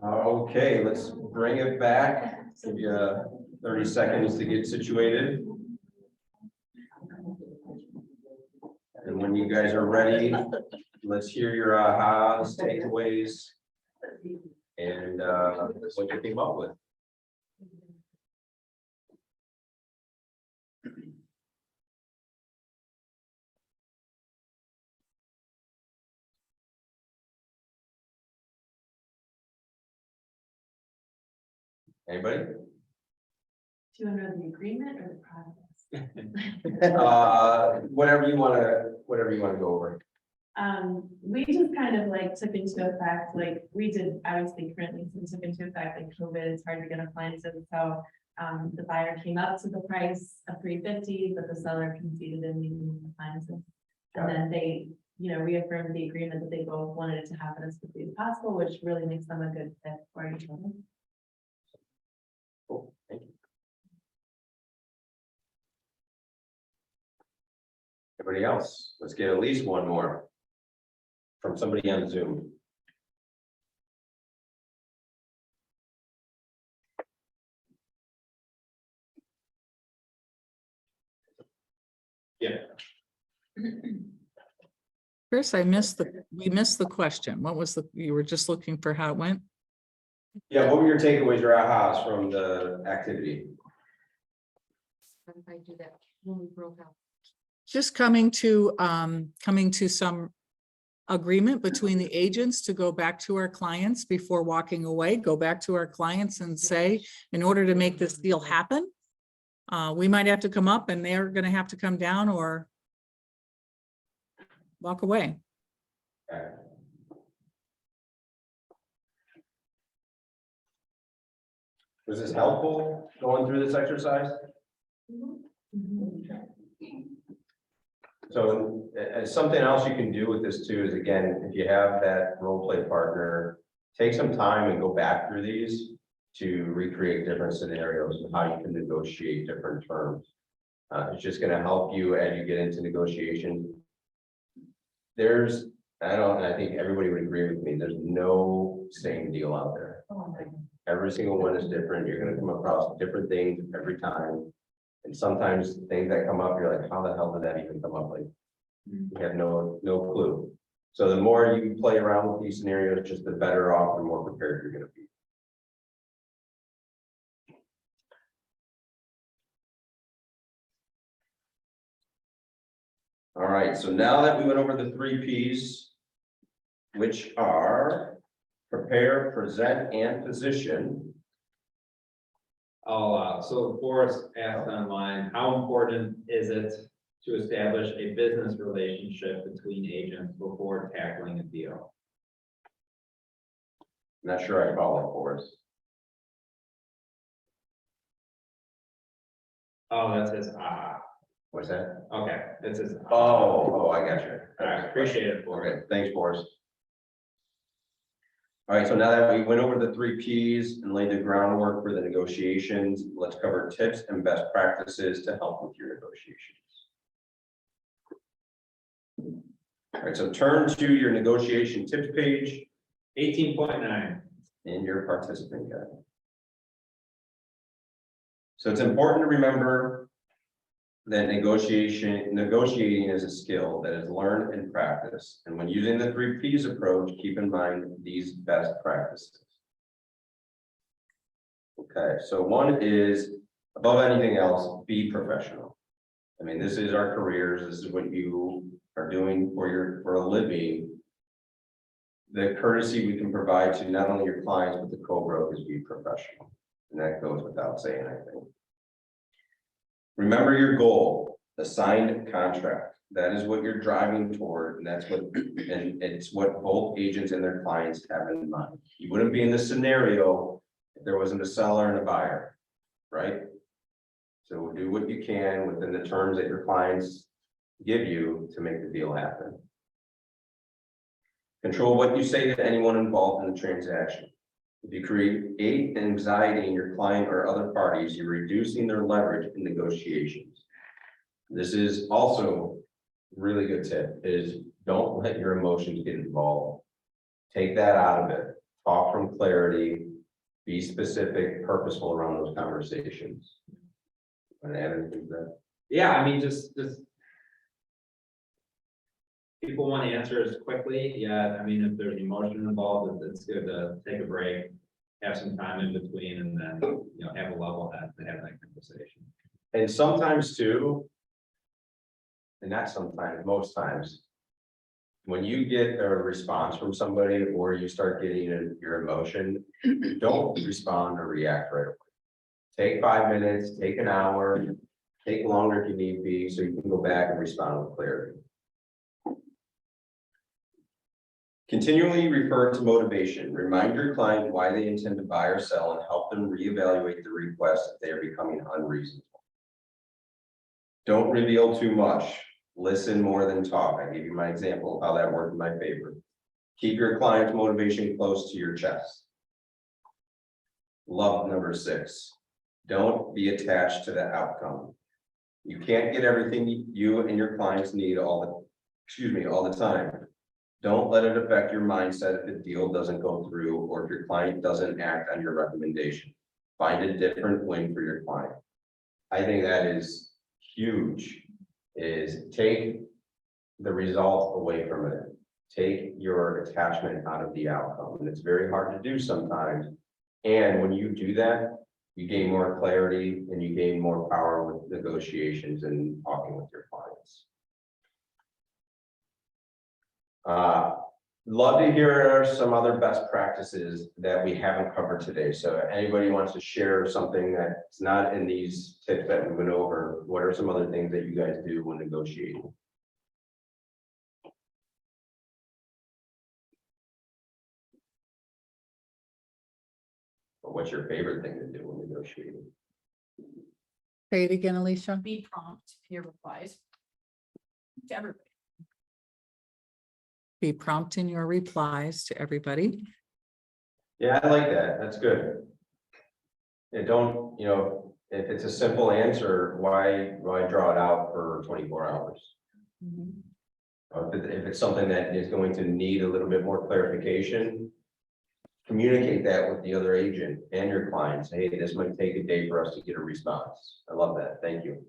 Okay, let's bring it back. Give you 30 seconds to get situated. And when you guys are ready, let's hear your ahas, takeaways, and what you came up with. Anybody? Do you want to know the agreement or the process? Whatever you wanna go over. We just kind of like took into effect, like we did, obviously currently, so we took into effect like COVID, it's hard to get appliances, so. The buyer came up to the price of $350, but the seller conceded in needing appliances. And then they, reaffirmed the agreement that they both wanted it to happen as quickly as possible, which really makes them a good fit for each other. Cool, thank you. Everybody else, let's get at least one more from somebody on Zoom. Yeah. Chris, we missed the question. What was you were just looking for how it went? Yeah, what were your takeaways or ahas from the activity? If I do that when we broke out. Just coming to some agreement between the agents to go back to our clients before walking away, go back to our clients and say, in order to make this deal happen, we might have to come up and they're gonna have to come down or walk away. Okay. Was this helpful going through this exercise? So something else you can do with this too is, again, if you have that role play partner, take some time and go back through these to recreate different scenarios and how you can negotiate different terms. It's just going to help you as you get into negotiation. I think everybody would agree with me, there's no same deal out there. Every single one is different. You're gonna come across different things every time. And sometimes things that come up, you're like, how the hell did that even come up? Like, you have no clue. So the more you play around with these scenarios, just the better off and more prepared you're gonna be. All right, so now that we went over the 3 Ps, which are prepare, present, and position. So Forrest asked online, how important is it to establish a business relationship between agents before tackling a deal? Not sure I follow for us. Oh, that's his, What's that? okay, that's his. Oh, I got you. All right, appreciate it, Forrest. Okay, thanks, Forrest. All right, so now that we went over the 3 Ps and laid the groundwork for the negotiations, let's cover tips and best practices to help with your negotiations. All right, so turn to your negotiation tips page 18.9. in your participant guide. So it's important to remember that negotiating is a skill that is learned and practiced. And when using the 3 Ps approach, keep in mind these best practices. Okay, so one is, above anything else, be professional. I mean, this is our careers. This is what you are doing for a living. The courtesy we can provide to not only your clients, but the co-broke is be professional. And that goes without saying, I think. Remember your goal, the signed contract. That is what you're driving toward, and it's what both agents and their clients have in mind. You wouldn't be in this scenario if there wasn't a seller and a buyer, right? So do what you can within the terms that your clients give you to make the deal happen. Control what you say to anyone involved in the transaction. If you create anxiety in your client or other parties, you're reducing their leverage in negotiations. This is also a really good tip, is don't let your emotions get involved. Take that out of it, talk from clarity, be specific, purposeful around those conversations. And add anything to that? Yeah, I mean, just. People want answers quickly, yeah, I mean, if there's emotion involved, it's good to take a break. Have some time in between and then, you know, have a level head to have that conversation. And sometimes too. And not sometimes, most times. When you get a response from somebody or you start getting your emotion, don't respond or react right away. Take 5 minutes, take an hour, take longer if you need be, so you can go back and respond with clarity. Continually refer to motivation. Remind your client why they intend to buy or sell and help them reevaluate the request if they are becoming unreasonable. Don't reveal too much. Listen more than talk. I gave you my example of how that worked in my favor. Keep your client's motivation close to your chest. Love number 6. Don't be attached to the outcome. You can't get everything you and your clients need all the time. Don't let it affect your mindset if the deal doesn't go through or if your client doesn't act on your recommendation. Find a different win for your client. I think that is huge, is take the result away from it. Take your attachment out of the outcome. And it's very hard to do sometimes. And when you do that, you gain more clarity and you gain more power with negotiations and talking with your clients. Love to hear some other best practices that we haven't covered today. So if anybody wants to share something that's not in these tips that we went over, what are some other things that you guys do when negotiating? Or what's your favorite thing to do when negotiating? Say it again, Alicia. Be prompt in your replies. To everybody. Be prompt in your replies to everybody. Yeah, I like that. That's good. And don't, if it's a simple answer, why draw it out for 24 hours? If it's something that is going to need a little bit more clarification, communicate that with the other agent and your clients. Hey, this might take a day for us to get a response. I love that. Thank you.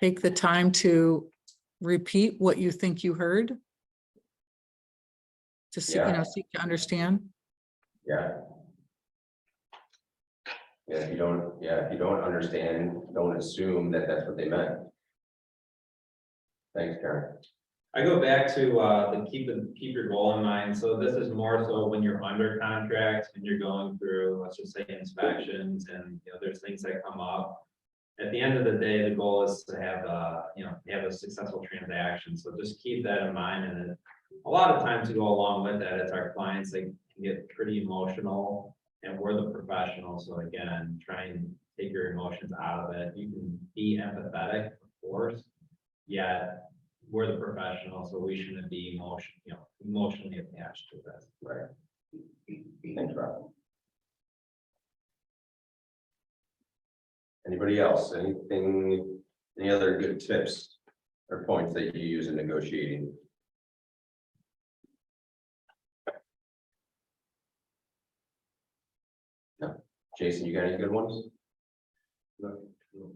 Take the time to repeat what you think you heard. To see, Yeah. seek to understand. Yeah. Yeah, if you don't understand, don't assume that that's what they meant. Thanks, Karen. I go back to the keep your goal in mind. So this is more so when you're under contract and you're going through, let's just say, inspections and there's things that come up. At the end of the day, the goal is to have a successful transaction. So just keep that in mind. And a lot of times to go along with that, it's our clients that can get pretty emotional and we're the professionals. So again, try and take your emotions out of it. You can be empathetic, of course, yet we're the professionals, so we shouldn't be emotionally attached to this. Right. Thanks, Rob. Anybody else? Any other good tips or points that you use in negotiating? No. Jason, you got any good ones? No,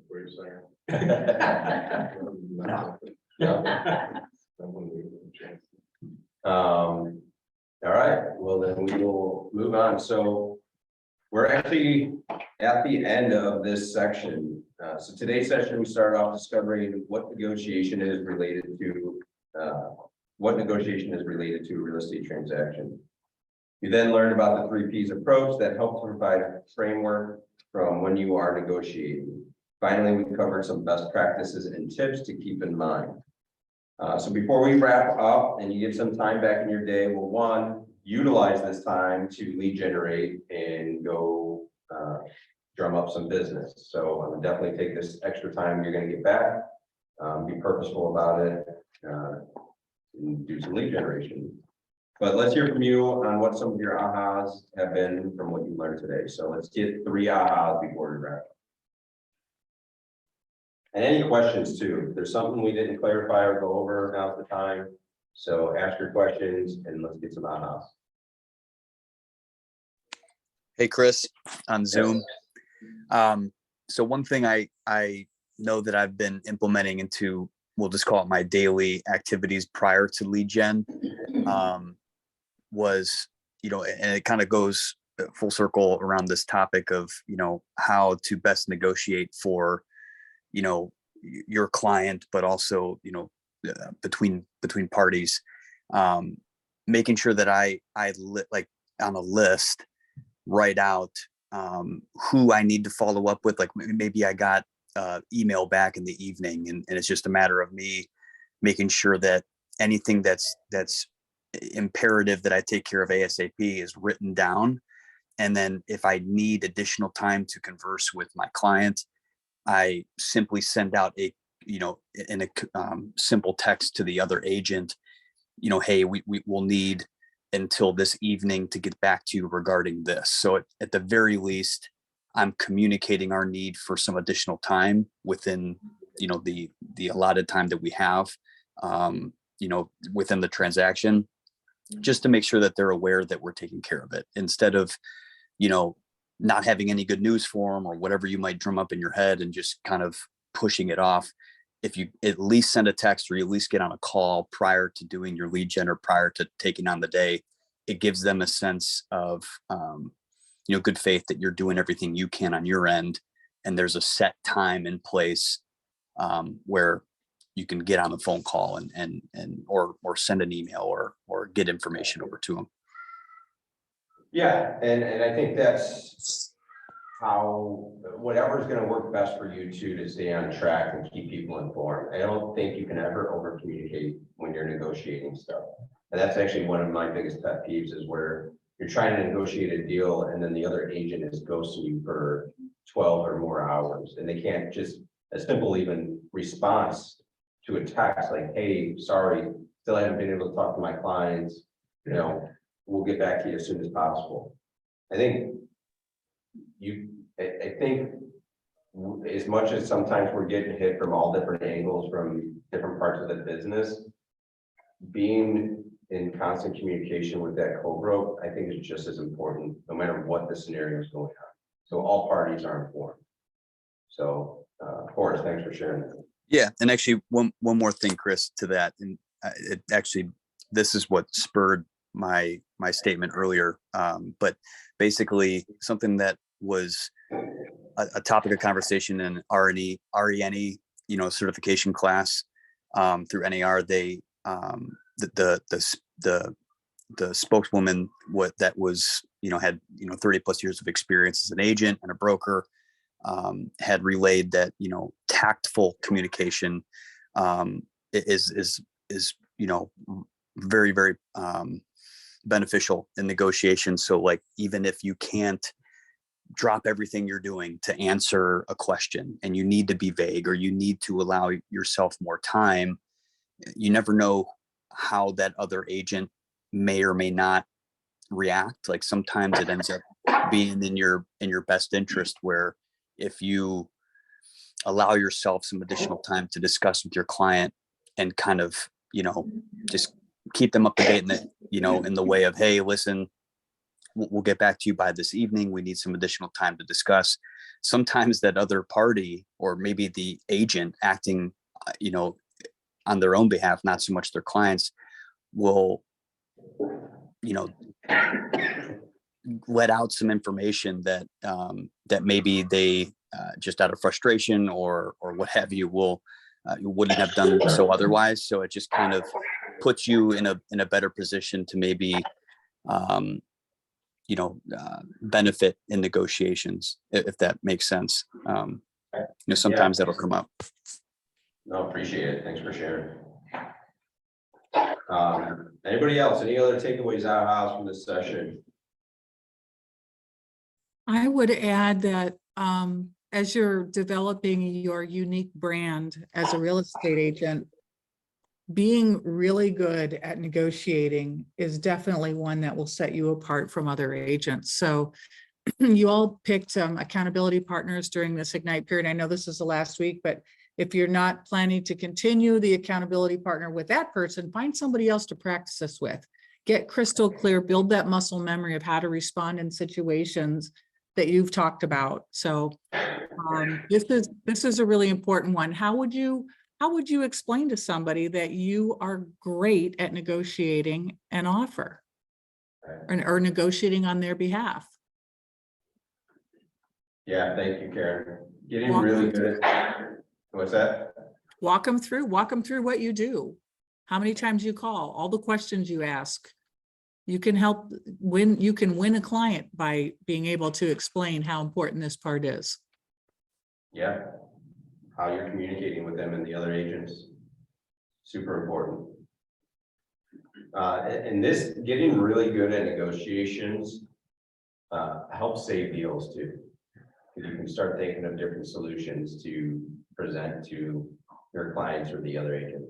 wait a second. All right, well then we will move on. So we're actually at the end of this section. So today's session, we started off discovering what negotiation is related to a real estate transaction. You then learned about the 3 Ps approach that helps to provide a framework from when you are negotiating. Finally, we covered some best practices and tips to keep in mind. So before we wrap up and you get some time back in your day, well, one, utilize this time to lead generate and go drum up some business. So I would definitely take this extra time you're going to get back, be purposeful about it, and do some lead generation. But let's hear from you on what some of your ahas have been from what you learned today. So let's get 3 ahas before we wrap up. And any questions too, if there's something we didn't clarify or go over, now's the time. So ask your questions and let's get some aha. Hey, Chris, on Zoom. So one thing I know that I've been implementing into, we'll just call it my daily activities prior to lead gen, was, and it kind of goes full circle around this topic of, how to best negotiate for, your client, but also, between parties, making sure that I like on a list, write out who I need to follow up with. Like maybe I got email back in the evening, and it's just a matter of me making sure that anything that's imperative that I take care of ASAP is written down. And then if I need additional time to converse with my client, I simply send out in a simple text to the other agent, hey, we will need until this evening to get back to you regarding this. So at the very least, I'm communicating our need for some additional time within, the allotted time that we have, within the transaction, just to make sure that they're aware that we're taking care of it, instead of, not having any good news for them or whatever you might drum up in your head and just kind of pushing it off. If you at least send a text or you at least get on a call prior to doing your lead gen or prior to taking on the day, it gives them a sense of, good faith that you're doing everything you can on your end. And there's a set time in place where you can get on the phone call or send an email or get information over to them. Yeah, and I think that's how, whatever's gonna work best for you two to stay on track and keep people informed. I don't think you can ever over communicate when you're negotiating stuff. And that's actually one of my biggest pet peeves, is where you're trying to negotiate a deal and then the other agent is ghosting you for 12 or more hours, and they can't just a simple even response to a text like, hey, sorry, still haven't been able to talk to my clients, we'll get back to you as soon as possible. I think as much as sometimes we're getting hit from all different angles from different parts of the business, being in constant communication with that co-broke, I think is just as important, no matter what the scenario is going on. So all parties are informed. So, Forrest, thanks for sharing that. Yeah, and actually, one more thing, Chris, to that, and this is what spurred my statement earlier. But basically, something that was a topic of conversation in RENE, certification class through NAR. They the spokeswoman that was had 30 plus years of experience as an agent and a broker, had relayed that tactful communication is very, very beneficial in negotiations. So like, even if you can't drop everything you're doing to answer a question and you need to be vague or you need to allow yourself more time, you never know how that other agent may or may not react. Like sometimes it ends up being in your best interest, where if you allow yourself some additional time to discuss with your client and kind of, just keep them up to date in the, in the way of, hey, listen, we'll get back to you by this evening. We need some additional time to discuss. Sometimes that other party, or maybe the agent acting, on their own behalf, not so much their clients, will, let out some information that that maybe they just out of frustration or what have you wouldn't have done so otherwise. So it just kind of puts you in a better position to maybe benefit in negotiations, if that makes sense. Sometimes that'll come up. No, appreciate it. Thanks for sharing. Anybody else? Any other takeaways out of house from this session? I would add that as you're developing your unique brand as a real estate agent, being really good at negotiating is definitely one that will set you apart from other agents. So you all picked accountability partners during this Ignite period. I know this is the last week, but If you're not planning to continue the accountability partner with that person, find somebody else to practice this with. Get crystal clear, build that muscle memory of how to respond in situations that you've talked about. So this is a really important one. How would you explain to somebody that you are great at negotiating an offer or negotiating on their behalf? Yeah, thank you, Karen. Getting Walk really them good at, what's that? Walk them through what you do. How many times you call, all the questions you ask. You can win a client by being able to explain how important this part is. Yeah. How you're communicating with them and the other agents. Super important. And this, getting really good at negotiations helps save deals too. Because you can start thinking of different solutions to present to your clients or the other agent.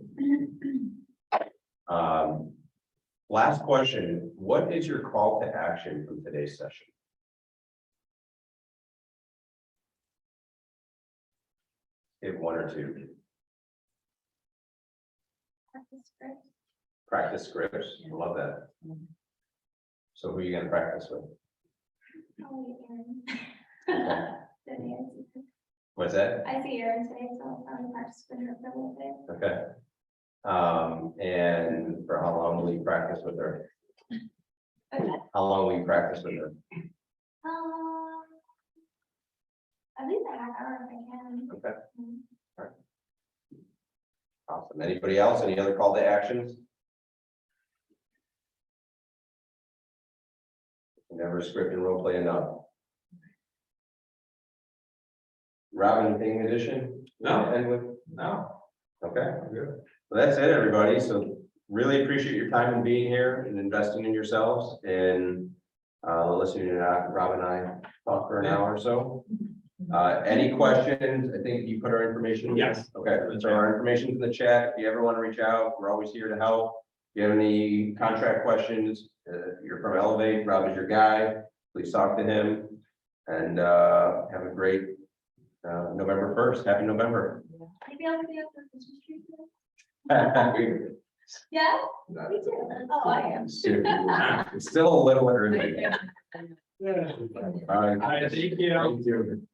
Last question, what is your call to action from today's session? If one or two, Practice script. practice scripts, I love that. So who are you gonna practice with? Probably Erin. Then Erin. What's that? I see Erin today, so I'll probably practice with her for a little bit. Okay. And for how long will you practice with her? Okay. How long will you practice with her? At least a half hour if I can. Okay, Mhm. awesome. Anybody else? Any other call to actions? Never script and role play enough. Rob, anything in addition? No. And with, No. okay, good. Well, that's it, everybody. So really appreciate your time and being here and investing in yourselves and listening to Rob and I talk for an hour or so. Any questions? I think you put our information. Yes. Okay, so our information's in the chat. If you ever want to reach out, we're always here to help. If you have any contract questions, you're from Elevate, Rob is your guy. Please talk to him and have a great November 1st. Happy November. Maybe I'll be up for Christmas tree today. Yeah, me too. Oh, I am. It's still a little early. All right. All right, thank you. Thank you.